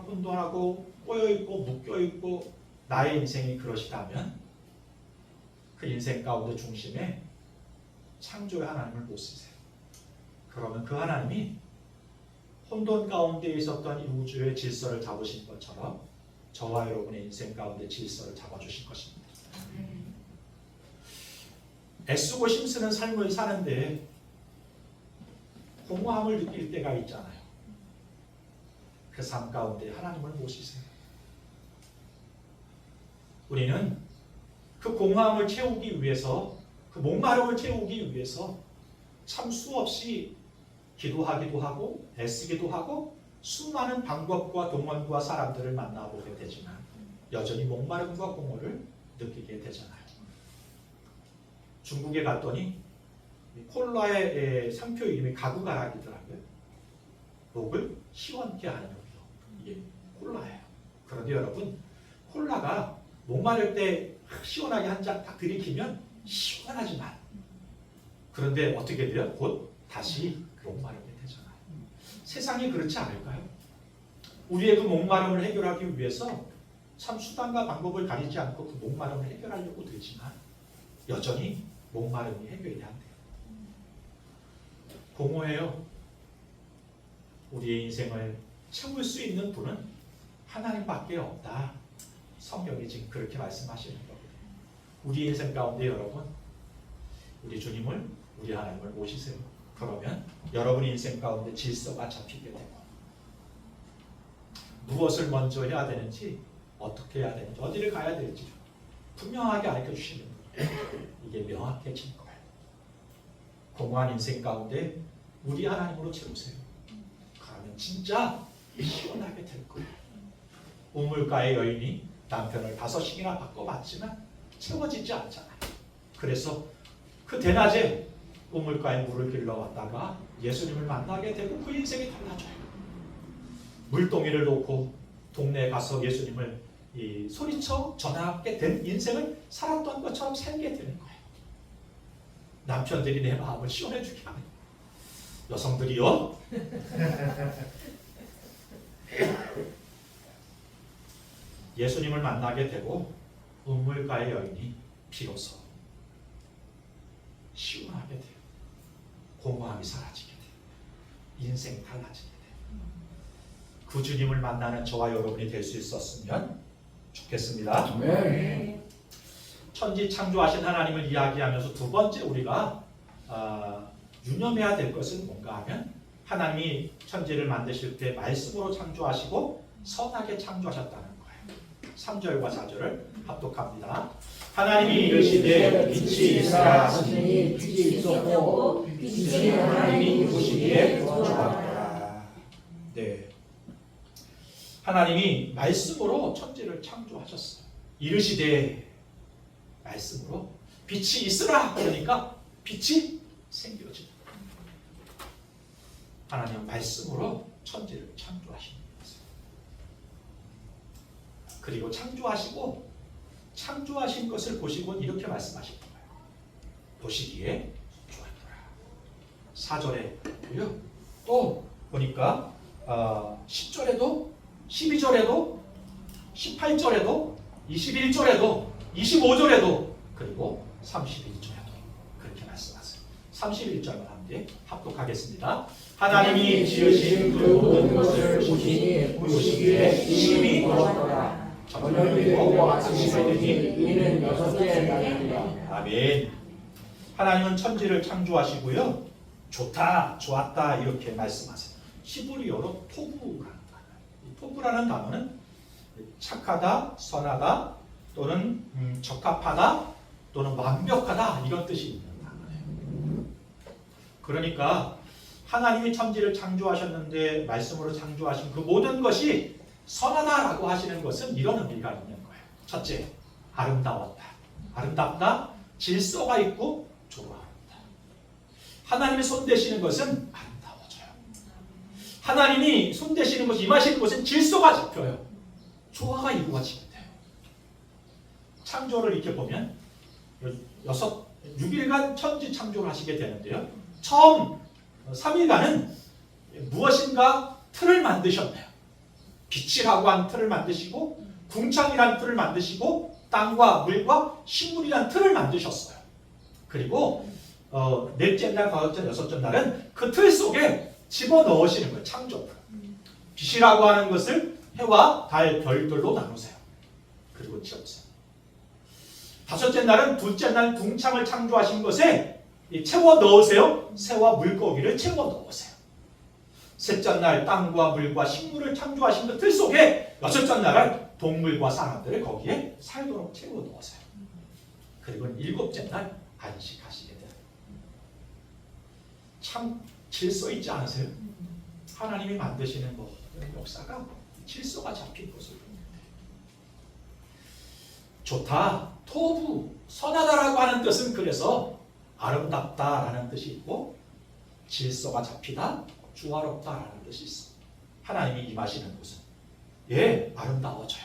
혼돈하고 꼬여있고 묶여있고 나의 인생이 그러시다면 그 인생 가운데 중심에 창조의 하나님을 못 쓰세요. 그러면 그 하나님이 혼돈 가운데 있었던 이 우주의 질서를 잡으신 것처럼 저와 여러분의 인생 가운데 질서를 잡아주실 것입니다. 애쓰고 힘쓰는 삶을 사는데 공허함을 느낄 때가 있잖아요. 그 삶 가운데 하나님을 모시세요. 우리는 그 공허함을 채우기 위해서, 그 목마름을 채우기 위해서 참 수없이 기도하기도 하고 애쓰기도 하고 수많은 방법과 동원과 사람들을 만나보게 되지만 여전히 목마름과 공허를 느끼게 되잖아요. 중국에 갔더니 콜라의 상표 이름이 가구가락이더라고요. 목을 시원케 하는 요리요. 이게 콜라예요. 그런데 여러분, 콜라가 목마를 때 시원하게 한 잔 딱 들이키면 시원하지만, 그런데 어떻게 돼요? 곧 다시 목마르게 되잖아요. 세상이 그렇지 않을까요? 우리의 그 목마름을 해결하기 위해서 참 수단과 방법을 가리지 않고 그 목마름을 해결하려고 들지만 여전히 목마름이 해결이 안 돼요. 공허해요. 우리의 인생을 채울 수 있는 분은 하나님밖에 없다. 성경이 지금 그렇게 말씀하시는 거거든요. 우리 인생 가운데 여러분, 우리 주님을, 우리 하나님을 모시세요. 그러면 여러분 인생 가운데 질서가 잡히게 되고 무엇을 먼저 해야 되는지, 어떻게 해야 되는지, 어디를 가야 될지 분명하게 알려주시는 거예요. 이게 명확해질 거예요. 공허한 인생 가운데 우리 하나님으로 채우세요. 그러면 진짜 시원하게 될 거예요. 우물가의 여인이 남편을 5씩이나 바꿔봤지만 채워지지 않잖아요. 그래서 그 대낮에 우물가에 물을 길러 왔다가 예수님을 만나게 되고 그 인생이 달라져요. 물동이를 놓고 동네에 가서 예수님을 소리쳐 전하게 된 인생을 살았던 것처럼 살게 되는 거예요. 남편들이 내 마음을 시원해주게 하는 거예요. 여성들이요. 예수님을 만나게 되고 우물가의 여인이 비로소 시원하게 돼요. 공허함이 사라지게 돼요. 인생이 달라지게 돼요. 그 주님을 만나는 저와 여러분이 될 수 있었으면 좋겠습니다. 네. 천지 창조하신 하나님을 이야기하면서 두 번째 우리가 유념해야 될 것은 뭔가 하면 하나님이 천지를 만드실 때 말씀으로 창조하시고 선하게 창조하셨다는 거예요. 3절과 4절을 합독합니다. 하나님이 이르시되 빛이 있으라 하시니 빛이 있었고 빛이 하나님이 보시기에 좋았더라. 네. 하나님이 말씀으로 천지를 창조하셨어요. 이르시되 말씀으로 빛이 있으라 그러니까 빛이 생겨집니다. 하나님은 말씀으로 천지를 창조하신 것이에요. 그리고 창조하신 것을 보시고 이렇게 말씀하신 거예요. 보시기에 좋았더라. 4절에요. 또 보니까 10절에도 12절에도 18절에도 21절에도 25절에도 그리고 31절에도 그렇게 말씀하세요. 31절만 함께 합독하겠습니다. 하나님이 지으신 그 모든 것을 보시기에 심히 좋았더라. 저녁이 되고 아침이 되니 이는 여섯째 날이라. 아멘. 하나님은 천지를 창조하시고요. 좋다, 좋았다 이렇게 말씀하세요. 히브리어로 토부라는 토부라는 단어는 착하다, 선하다, 또는 적합하다, 또는 완벽하다 이런 뜻이 있는 단어예요. 그러니까 하나님이 천지를 창조하셨는데 말씀으로 창조하신 그 모든 것이 선하다라고 하시는 것은 이런 의미가 있는 거예요. 첫째, 아름다웠다. 아름답다, 질서가 있고 조화롭다. 하나님이 손대시는 것은 아름다워져요. 하나님이 손대시는 것이 임하시는 것은 질서가 잡혀요. 조화가 이루어지게 돼요. 창조를 이렇게 보면 6일간 천지 창조를 하시게 되는데요. 처음 3일간은 무엇인가 틀을 만드셨네요. 빛이라고 한 틀을 만드시고 궁창이란 틀을 만드시고 땅과 물과 식물이란 틀을 만드셨어요. 그리고 넷째 날, 다섯째, 여섯째 날은 그 틀 속에 집어넣으시는 거예요. 창조를. 빛이라고 하는 것을 해와 달, 별들로 나누세요. 그리고 채우세요. 다섯째 날은 둘째 날 궁창을 창조하신 것에 채워 넣으세요. 새와 물고기를 채워 넣으세요. 셋째 날 땅과 물과 식물을 창조하신 그 틀 속에 여섯째 날은 동물과 사람들을 거기에 살도록 채워 넣으세요. 그리고 일곱째 날 안식하시게 돼요. 참 질서 있지 않으세요? 하나님이 만드시는 모든 역사가 질서가 잡힌 것을 봅니다. 좋다, 토부, 선하다라고 하는 뜻은 그래서 아름답다라는 뜻이 있고 질서가 잡히다, 조화롭다라는 뜻이 있어. 하나님이 임하시는 곳은 아름다워져요.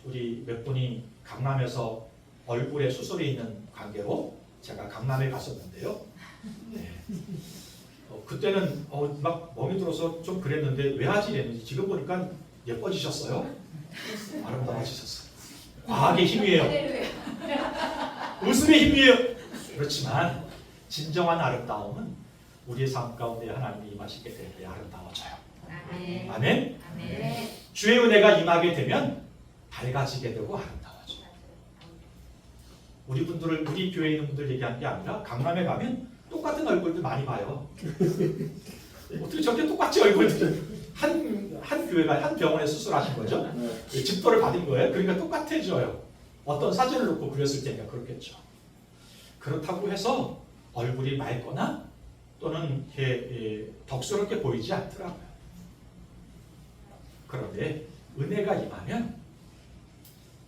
우리 몇 분이 강남에서 얼굴에 수술이 있는 관계로 제가 강남에 갔었는데요. 네. 그때는 막 멍이 들어서 좀 그랬는데 왜 하지 이랬는지 지금 보니까 예뻐지셨어요. 아름다워지셨어요. 과학의 힘이에요. 웃음의 힘이에요. 그렇지만 진정한 아름다움은 우리의 삶 가운데 하나님이 임하시게 될 때 아름다워져요. 아멘. 아멘. 아멘. 주의 은혜가 임하게 되면 밝아지게 되고 아름다워져요. 우리 교회에 있는 분들 얘기하는 게 아니라 강남에 가면 똑같은 얼굴들 많이 봐요. 어떻게 저렇게 똑같이 얼굴들 한 교회가 한 병원에 수술하신 거죠? 집도를 받은 거예요. 그러니까 똑같아져요. 어떤 사진을 놓고 그렸을 테니까 그렇겠죠. 그렇다고 해서 얼굴이 맑거나 또는 덕스럽게 보이지 않더라고요. 그런데 은혜가 임하면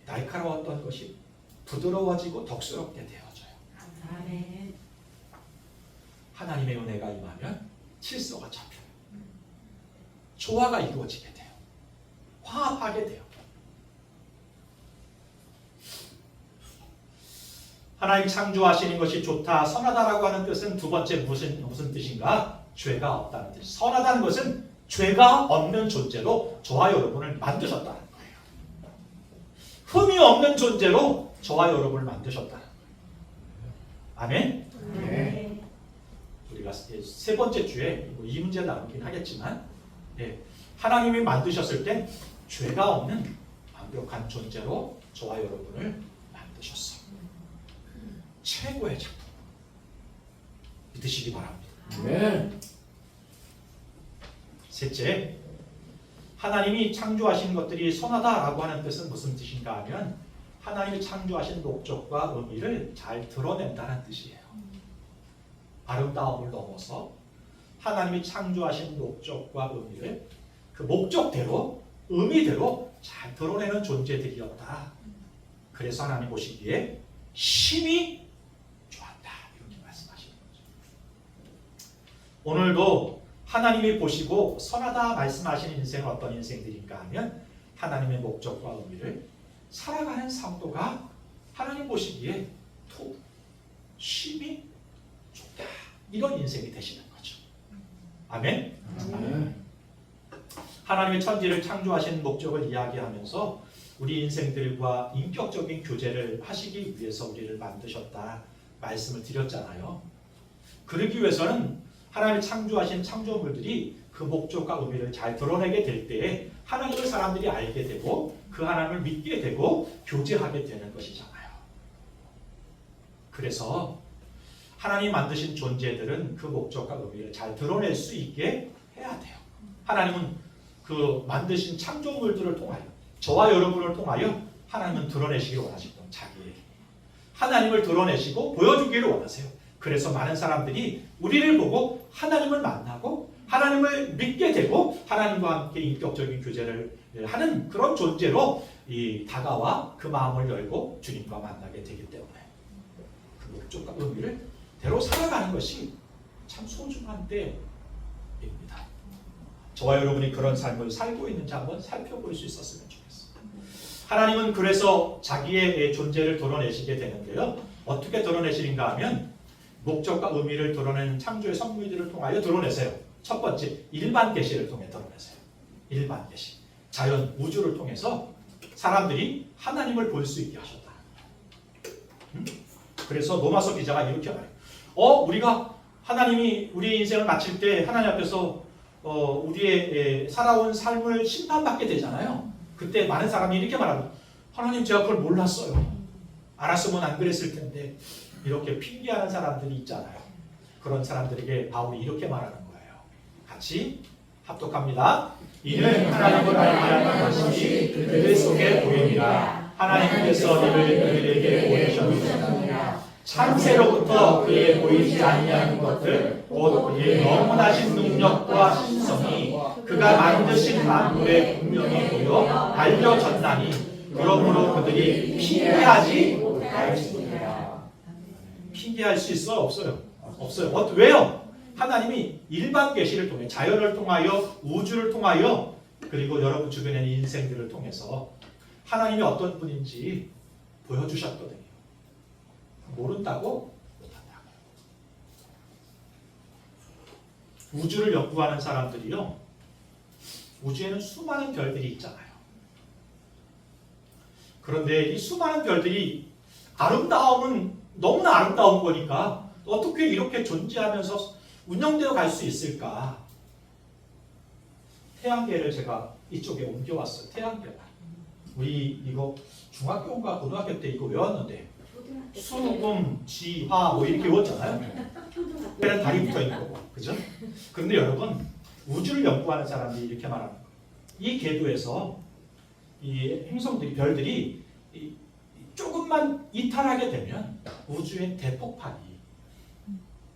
날카로웠던 것이 부드러워지고 덕스럽게 되어져요. 아멘. 하나님의 은혜가 임하면 질서가 잡혀요. 조화가 이루어지게 돼요. 화합하게 돼요. 하나님 창조하시는 것이 좋다, 선하다라고 하는 뜻은 두 번째 무슨 뜻인가? 죄가 없다는 뜻. 선하다는 것은 죄가 없는 존재로 저와 여러분을 만드셨다는 거예요. 흠이 없는 존재로 저와 여러분을 만드셨다는 거예요. 아멘? 네. 우리가 세 번째 주에 이 문제 나누긴 하겠지만 하나님이 만드셨을 땐 죄가 없는 완벽한 존재로 저와 여러분을 만드셨어. 최고의 작품. 믿으시기 바랍니다. 네. 셋째, 하나님이 창조하신 것들이 선하다라고 하는 뜻은 무슨 뜻인가 하면 하나님이 창조하신 목적과 의미를 잘 드러낸다는 뜻이에요. 아름다움을 넘어서 하나님이 창조하신 목적과 의미를 그 목적대로 의미대로 잘 드러내는 존재들이었다. 그래서 하나님 보시기에 심히 좋았다. 이렇게 말씀하시는 거죠. 오늘도 하나님이 보시고 선하다 말씀하시는 인생은 어떤 인생들인가 하면 하나님의 목적과 의미를 살아가는 상도가 하나님 보시기에 심히 좋다. 이런 인생이 되시는 거죠. 아멘. 하나님의 천지를 창조하신 목적을 이야기하면서 우리 인생들과 인격적인 교제를 하시기 위해서 우리를 만드셨다 말씀을 드렸잖아요. 그러기 위해서는 하나님이 창조하신 창조물들이 그 목적과 의미를 잘 드러내게 될 때에 하나님을 사람들이 알게 되고 그 하나님을 믿게 되고 교제하게 되는 것이잖아요. 그래서 하나님이 만드신 존재들은 그 목적과 의미를 잘 드러낼 수 있게 해야 돼요. 하나님은 그 만드신 창조물들을 통하여 저와 여러분을 통하여 하나님은 드러내시기를 원하시고 자기에게 하나님을 드러내시고 보여주기를 원하세요. 그래서 많은 사람들이 우리를 보고 하나님을 만나고 하나님을 믿게 되고 하나님과 함께 인격적인 교제를 하는 그런 존재로 다가와 그 마음을 열고 주님과 만나게 되기 때문에 그 목적과 의미를 대로 살아가는 것이 참 소중한 때입니다. 저와 여러분이 그런 삶을 살고 있는지 한번 살펴볼 수 있었으면 좋겠습니다. 하나님은 그래서 자기의 존재를 드러내시게 되는데요. 어떻게 드러내시는가 하면 목적과 의미를 드러내는 창조의 선물들을 통하여 드러내세요. 첫 번째, 일반 계시를 통해 드러내세요. 일반 계시. 자연, 우주를 통해서 사람들이 하나님을 볼 수 있게 하셨다. 그래서 로마서 기자가 이렇게 말해요. 우리가 하나님이 우리 인생을 마칠 때 하나님 앞에서 우리의 살아온 삶을 심판받게 되잖아요. 그때 많은 사람이 이렇게 말합니다. 하나님 제가 그걸 몰랐어요. 알았으면 안 그랬을 텐데. 이렇게 핑계하는 사람들이 있잖아요. 그런 사람들에게 바울이 이렇게 말하는 거예요. 같이 합독합니다. 이는 하나님을 알게 것이 그들 속에 보입니다. 하나님께서 이를 그들에게 보내셨느니라. 창세로부터 그의 보이지 아니하는 것들 곧 그의 영원하신 능력과 신성이 그가 만드신 만물에 분명히 보여 알려졌나니 그러므로 그들이 핑계하지 못할지니라. 핑계할 수 있어요? 없어요? 없어요. 왜요? 하나님이 일반 계시를 통해 자연을 통하여 우주를 통하여 그리고 여러분 주변의 인생들을 통해서 하나님이 어떤 분인지 보여주셨거든요. 모른다고 못한다고요. 우주를 연구하는 사람들이요. 우주에는 수많은 별들이 있잖아요. 그런데 이 수많은 별들이 아름다움은 너무나 아름다운 거니까 어떻게 이렇게 존재하면서 운영되어 갈 수 있을까? 태양계를 제가 이쪽에 옮겨왔어요. 태양계. 우리 이거 중학교인가 고등학교 때 이거 외웠는데 수금, 지, 화 뭐 이렇게 외웠잖아요. 그냥 달이 붙어 있는 거고, 그죠? 그런데 여러분 우주를 연구하는 사람들이 이렇게 말하는 거예요. 이 궤도에서 이 행성들이 별들이 조금만 이탈하게 되면 우주의 대폭발이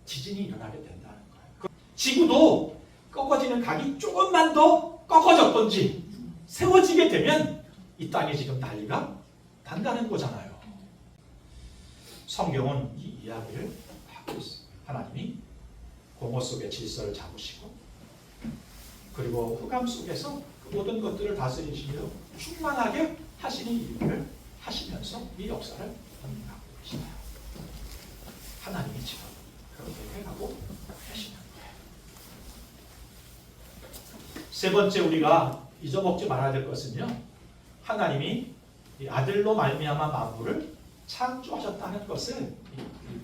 지진이 일어나게 된다는 거예요. 지구도 꺾어지는 각이 조금만 더 꺾어졌던지 세워지게 되면 이 땅에 지금 난리가 난다는 거잖아요. 성경은 이 이야기를 하고 있어요. 하나님이 공허 속의 질서를 잡으시고 그리고 흑암 속에서 그 모든 것들을 다스리시며 충만하게 하시는 일을 하시면서 이 역사를 전개하고 계시나요? 하나님이 지금 그렇게 해가고 계시는 거예요. 세 번째 우리가 잊어먹지 말아야 될 것은요. 하나님이 이 아들로 말미암아 만물을 창조하셨다는 것을 이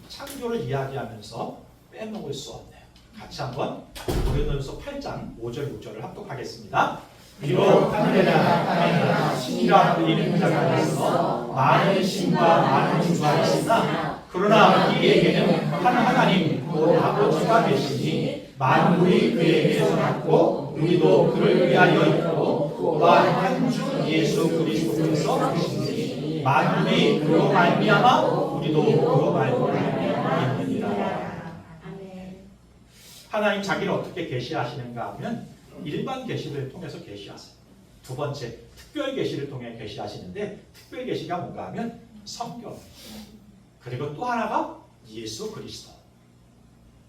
창조를 이야기하면서 빼먹을 수 없네요. 같이 한번 고린도전서 8장 5절 6절을 합독하겠습니다. 비록 하늘에나 땅에나 신이라 불리는 자가 있어 많은 신과 많은 주가 있으나 그러나 우리에게는 한 하나님 곧 아버지가 계시니 만물이 그에게서 났고 우리도 그를 위하여 있고 또한 한 주 예수 그리스도께서 계시니 만물이 그로 말미암아 우리도 그로 말미암아 있느니라. 하나님 자기를 어떻게 계시하시는가 하면 일반 계시를 통해서 계시하세요. 두 번째, 특별 계시를 통해 계시하시는데 특별 계시가 뭔가 하면 성경. 그리고 또 하나가 예수 그리스도.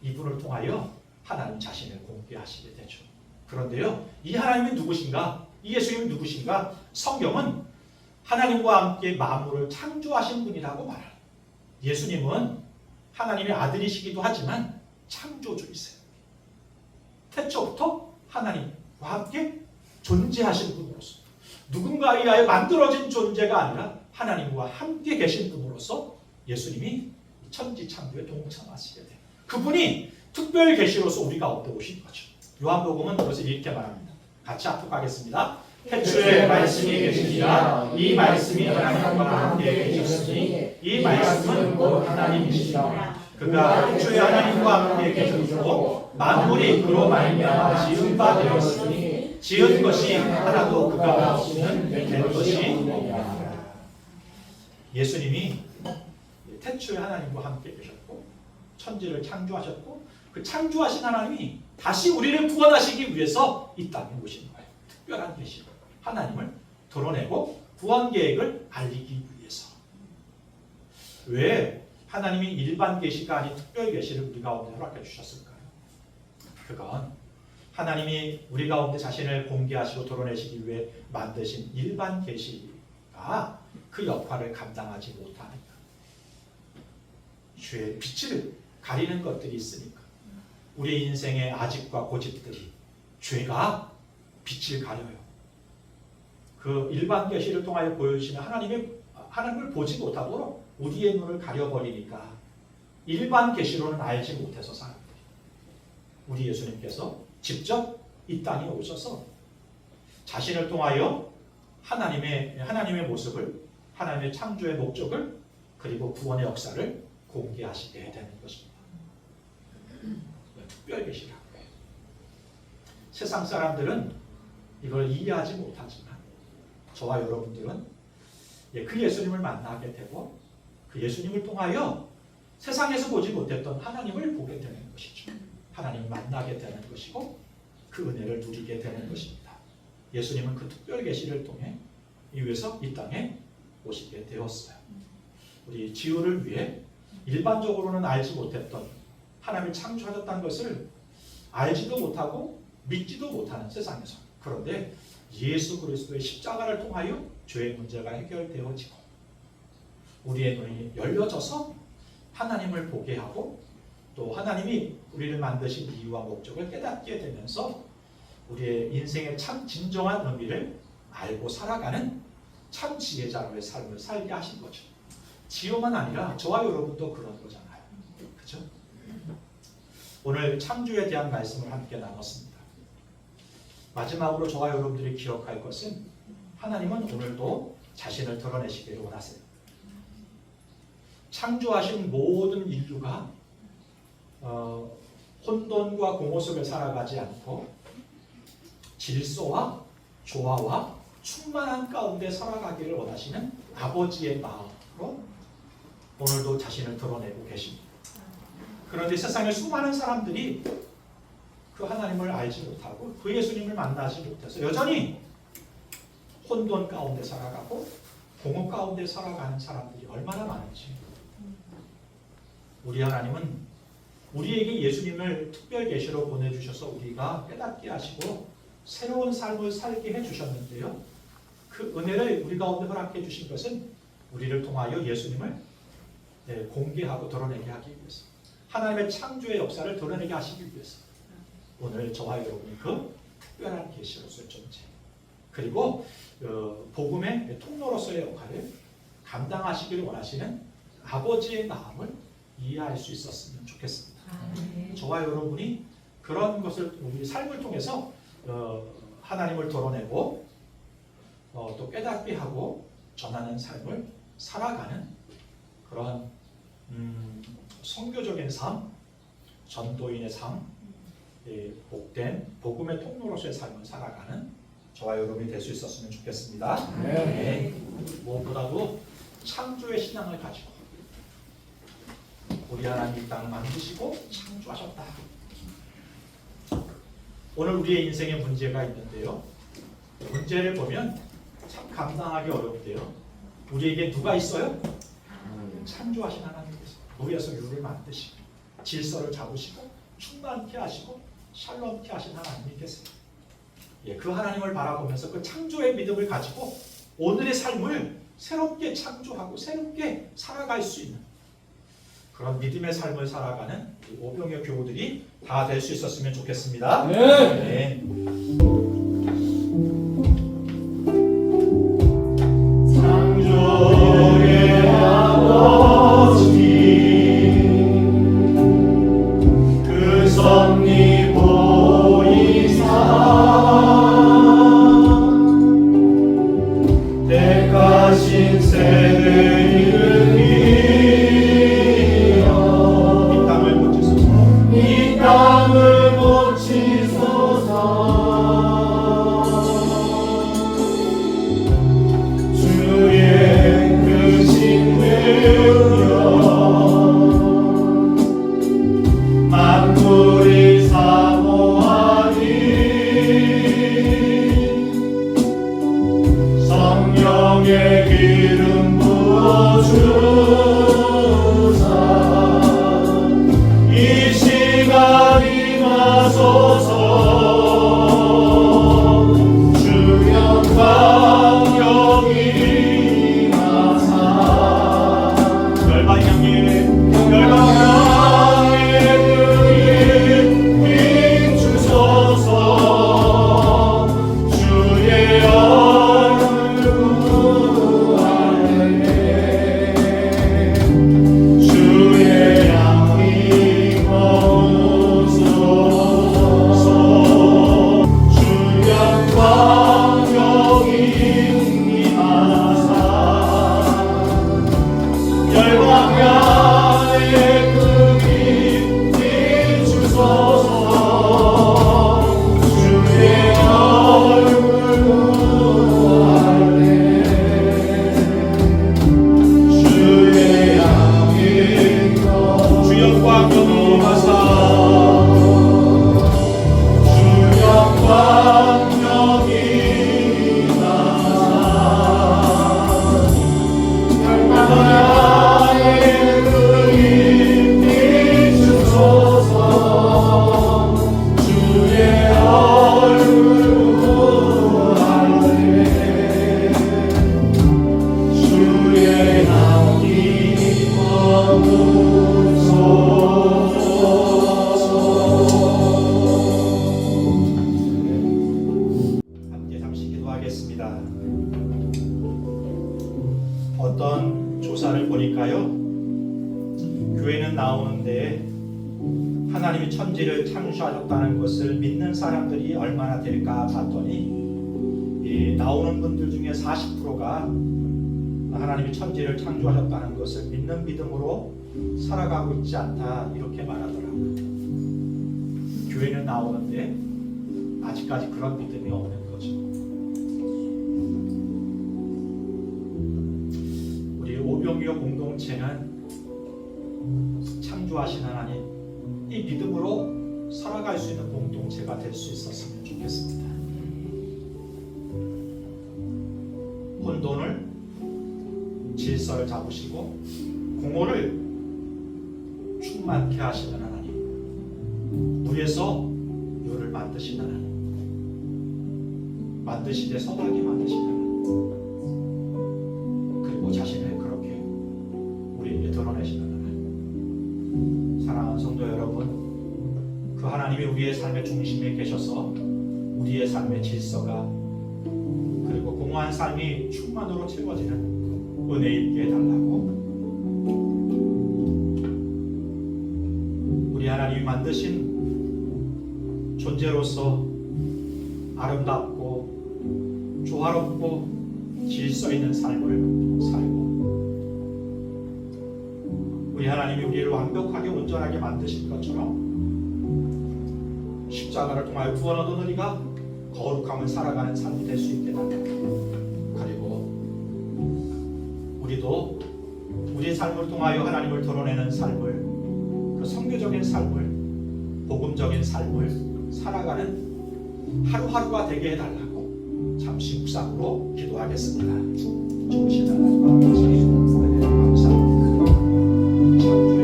이분을 통하여 하나님 자신을 공개하시게 되죠. 그런데요, 이 하나님이 누구신가? 이 예수님이 누구신가? 성경은 하나님과 함께 만물을 창조하신 분이라고 말해요. 예수님은 하나님의 아들이시기도 하지만 창조주이세요. 태초부터 하나님과 함께 존재하신 분으로서 누군가에 의하여 만들어진 존재가 아니라 하나님과 함께 계신 분으로서 예수님이 천지창조에 동참하시게 돼요. 그분이 특별 계시로서 우리 가운데 오신 거죠. 요한복음은 그것을 이렇게 말합니다. 같이 합독하겠습니다. 태초에 말씀이 계시니라 이 말씀이 하나님과 함께 계셨으니 이 말씀은 곧 하나님이시라. 그가 태초에 하나님과 함께 계셨고 만물이 그로 말미암아 지은 바 되었으니 지은 것이 하나도 그가 없이는 된 것이 없느니라. 예수님이 태초에 하나님과 함께 계셨고 천지를 창조하셨고 그 창조하신 하나님이 다시 우리를 구원하시기 위해서 이 땅에 오신 거예요. 특별한 계시로 하나님을 드러내고 구원 계획을 알리기 위해서. 왜 하나님이 일반 계시가 아닌 특별 계시를 우리 가운데 허락해 주셨을까요? 그건 하나님이 우리 가운데 자신을 공개하시고 드러내시기 위해 만드신 일반 계시가 그 역할을 감당하지 못하니까. 죄의 빛을 가리는 것들이 있으니까. 우리 인생의 아집과 고집들이 죄가 빛을 가려요. 그 일반 계시를 통하여 보여주시는 하나님을 보지 못하도록 우리의 눈을 가려버리니까 일반 계시로는 알지 못해서 사는 거예요. 우리 예수님께서 직접 이 땅에 오셔서 자신을 통하여 하나님의 모습을, 하나님의 창조의 목적을, 그리고 구원의 역사를 공개하시게 되는 것입니다. 특별 계시라고 해요. 세상 사람들은 이걸 이해하지 못하지만 저와 여러분들은 그 예수님을 만나게 되고 그 예수님을 통하여 세상에서 보지 못했던 하나님을 보게 되는 것이죠. 하나님을 만나게 되는 것이고 그 은혜를 누리게 되는 것입니다. 예수님은 그 특별 계시를 통해 위해서 이 땅에 오시게 되었어요. 우리 지우를 위해 일반적으로는 알지 못했던 하나님을 창조하셨다는 것을 알지도 못하고 믿지도 못하는 세상에서, 그런데 예수 그리스도의 십자가를 통하여 죄의 문제가 해결되어지고 우리의 눈이 열려져서 하나님을 보게 하고 또 하나님이 우리를 만드신 이유와 목적을 깨닫게 되면서 우리의 인생의 참 진정한 의미를 알고 살아가는 참 지혜자로의 삶을 살게 하신 거죠. 지혜만 아니라 저와 여러분도 그런 거잖아요. 그렇죠? 오늘 창조에 대한 말씀을 함께 나눴습니다. 마지막으로 저와 여러분들이 기억할 것은 하나님은 오늘도 자신을 드러내시기를 원하세요. 창조하신 모든 인류가 혼돈과 공허 속에 살아가지 않고 질서와 조화와 충만한 가운데 살아가기를 원하시는 아버지의 마음으로 오늘도 자신을 드러내고 계십니다. 그런데 세상의 수많은 사람들이 그 하나님을 알지 못하고 그 예수님을 만나지 못해서 여전히 혼돈 가운데 살아가고 공허 가운데 살아가는 사람들이 얼마나 많은지. 우리 하나님은 우리에게 예수님을 특별 계시로 보내주셔서 우리가 깨닫게 하시고 새로운 삶을 살게 해주셨는데요. 그 은혜를 우리 가운데 허락해 주신 것은 우리를 통하여 예수님을 공개하고 드러내게 하기 위해서, 하나님의 창조의 역사를 드러내게 하시기 위해서 오늘 저와 여러분이 그 특별한 계시로서의 존재, 그리고 복음의 통로로서의 역할을 감당하시기를 원하시는 아버지의 마음을 이해할 수 있었으면 좋겠습니다. 저와 여러분이 그런 것을 우리 삶을 통해서 하나님을 드러내고 또 깨닫게 하고 전하는 삶을 살아가는 그런 선교적인 삶, 전도인의 삶, 복된 복음의 통로로서의 삶을 살아가는 저와 여러분이 될 수 있었으면 좋겠습니다. 네. 무엇보다도 창조의 신앙을 가지고 우리 하나님 이 땅을 만드시고 창조하셨다. 오늘 우리의 인생에 문제가 있는데요. 문제를 보면 참 감당하기 어렵대요. 우리에게 누가 있어요? 창조하신 하나님께서 물에서 유를 만드시고 질서를 잡으시고 충만케 하시고 샬롬케 하신 하나님이 계세요. 그 하나님을 바라보면서 그 창조의 믿음을 가지고 오늘의 삶을 새롭게 창조하고 새롭게 살아갈 수 있는 그런 믿음의 삶을 살아가는 오병이어 교우들이 다 될 수 있었으면 좋겠습니다. 네. 창조의 아버지 그 섭리 보이사 택하신 세대 이르기여 이 땅을 고치소서 주의 크신 능력 만물이 사모하니 성령의 기름 부어주사 이 시간 임하소서 주 영광 여기 임하사 열방 향해 비추소서 주의 얼굴 구하네 주의 양이 거우소서 주 영광 여기 임하사 열방야의 크기 비추소서 주의 얼굴 구하네 주의 양이 주 영광 여기 임하사 주 영광 여기 임하사 열방야의 크기 비추소서 주의 얼굴 구하네 주의 향기 머무소서 함께 잠시 기도하겠습니다. 어떤 조사를 보니까요, 교회는 나오는데 하나님이 천지를 창조하셨다는 것을 믿는 사람들이 얼마나 될까 봤더니 이 나오는 분들 중에 40%가 하나님이 천지를 창조하셨다는 것을 믿는 믿음으로 살아가고 있지 않다 이렇게 말하더라고요. 교회는 나오는데 아직까지 그런 믿음이 없는 거죠. 우리 오병이어 공동체는 창조하신 하나님 이 믿음으로 살아갈 수 있는 공동체가 될 수 있었으면 좋겠습니다. 혼돈을 질서를 잡으시고 공허를 충만케 하시는 하나님, 물에서 유를 만드신 하나님, 만드시되 선하게 만드신 하나님, 그리고 자신을 그렇게 우리에게 드러내시는 하나님. 사랑하는 성도 여러분, 그 하나님이 우리의 삶의 중심에 계셔서 우리의 삶의 질서가 그리고 공허한 삶이 충만으로 채워지는 은혜 있게 해달라고 우리 하나님이 만드신 존재로서 아름답고 조화롭고 질서 있는 삶을 살고 우리 하나님이 우리를 완벽하게 온전하게 만드신 것처럼 십자가를 통하여 구원 얻은 우리가 거룩함을 살아가는 삶이 될 수 있게 달라고 그리고 우리도 우리의 삶을 통하여 하나님을 드러내는 삶을 그 선교적인 삶을 복음적인 삶을 살아가는 하루하루가 되게 해달라고 잠시 묵상으로 기도하겠습니다. 좋으신 하나님 아버지 감사합니다. 창조의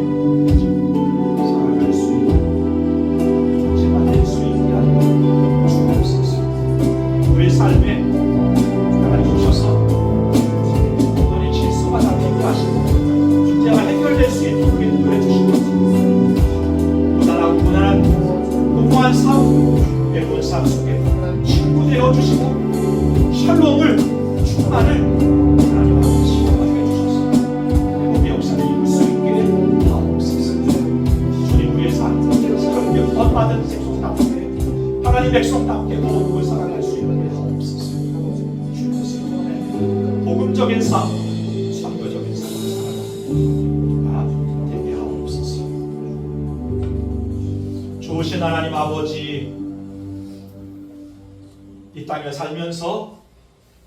살아갈 수 있는 제가 될 수 있게 하여 주옵소서. 우리 삶에 하나님 오셔서 어떤 질서가 잡히게 하시고 문제가 해결될 수 있도록 인도해 주시옵소서. 무난한 공허한 삶, 외로운 삶 속에 친구 되어 주시고 샬롬을 충만을 하나님 아버지 허락해 주셔서 회복의 역사를 이룰 수 있게 하옵소서. 주님 우리의 삶 그렇게 구원받은 백성답게 하나님 백성답게 모든 살아갈 수 있게 하옵소서. 주님의 복음적인 삶, 선교적인 삶을 살아가는 되게 하옵소서. 좋으신 하나님 아버지 이 땅에 살면서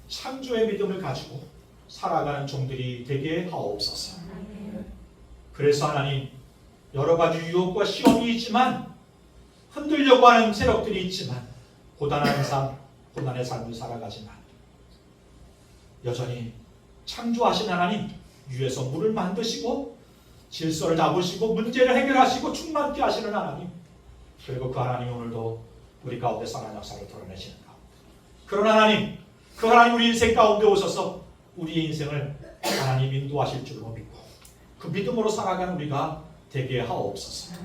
창조의 믿음을 가지고 살아가는 종들이 되게 하옵소서. 그래서 하나님 여러 가지 유혹과 시험이 있지만 흔들려고 하는 세력들이 있지만 고단한 삶, 고난의 삶을 살아가지만 여전히 창조하신 하나님 위에서 물을 만드시고 질서를 잡으시고 문제를 해결하시고 충만케 하시는 하나님 그리고 그 하나님이 오늘도 우리 가운데 선한 역사를 드러내시는 가운데 그런 하나님 그 하나님 우리 인생 가운데 오셔서 우리의 인생을 하나님 인도하실 줄로 믿고 그 믿음으로 살아가는 우리가 되게 하옵소서.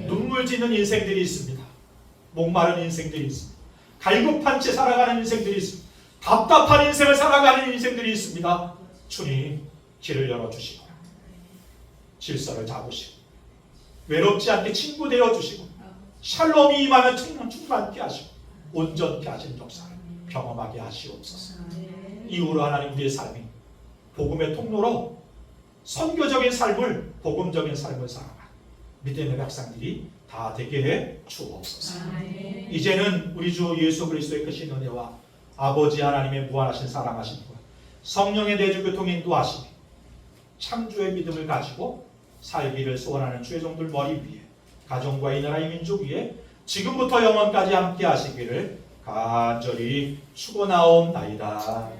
눈물 짓는 인생들이 있습니다. 목마른 인생들이 있습니다. 갈급한 채 살아가는 인생들이 있습니다. 답답한 인생을 살아가는 인생들이 있습니다. 주님 길을 열어주시고 질서를 잡으시고 외롭지 않게 친구 되어주시고 샬롬이 임하면 충만케 하시고 온전케 하시는 역사를 경험하게 하시옵소서. 이후로 하나님 우리의 삶이 복음의 통로로 선교적인 삶을 복음적인 삶을 살아가 믿음의 백성들이 다 되게 해 주옵소서. 이제는 우리 주 예수 그리스도의 크신 은혜와 아버지 하나님의 무한하신 사랑하심과 성령의 내주 교통 인도하심이 창조의 믿음을 가지고 살기를 소원하는 주의 종들 머리 위에 가정과 이 나라의 민족 위에 지금부터 영원까지 함께 하시기를 간절히 축원하옵나이다.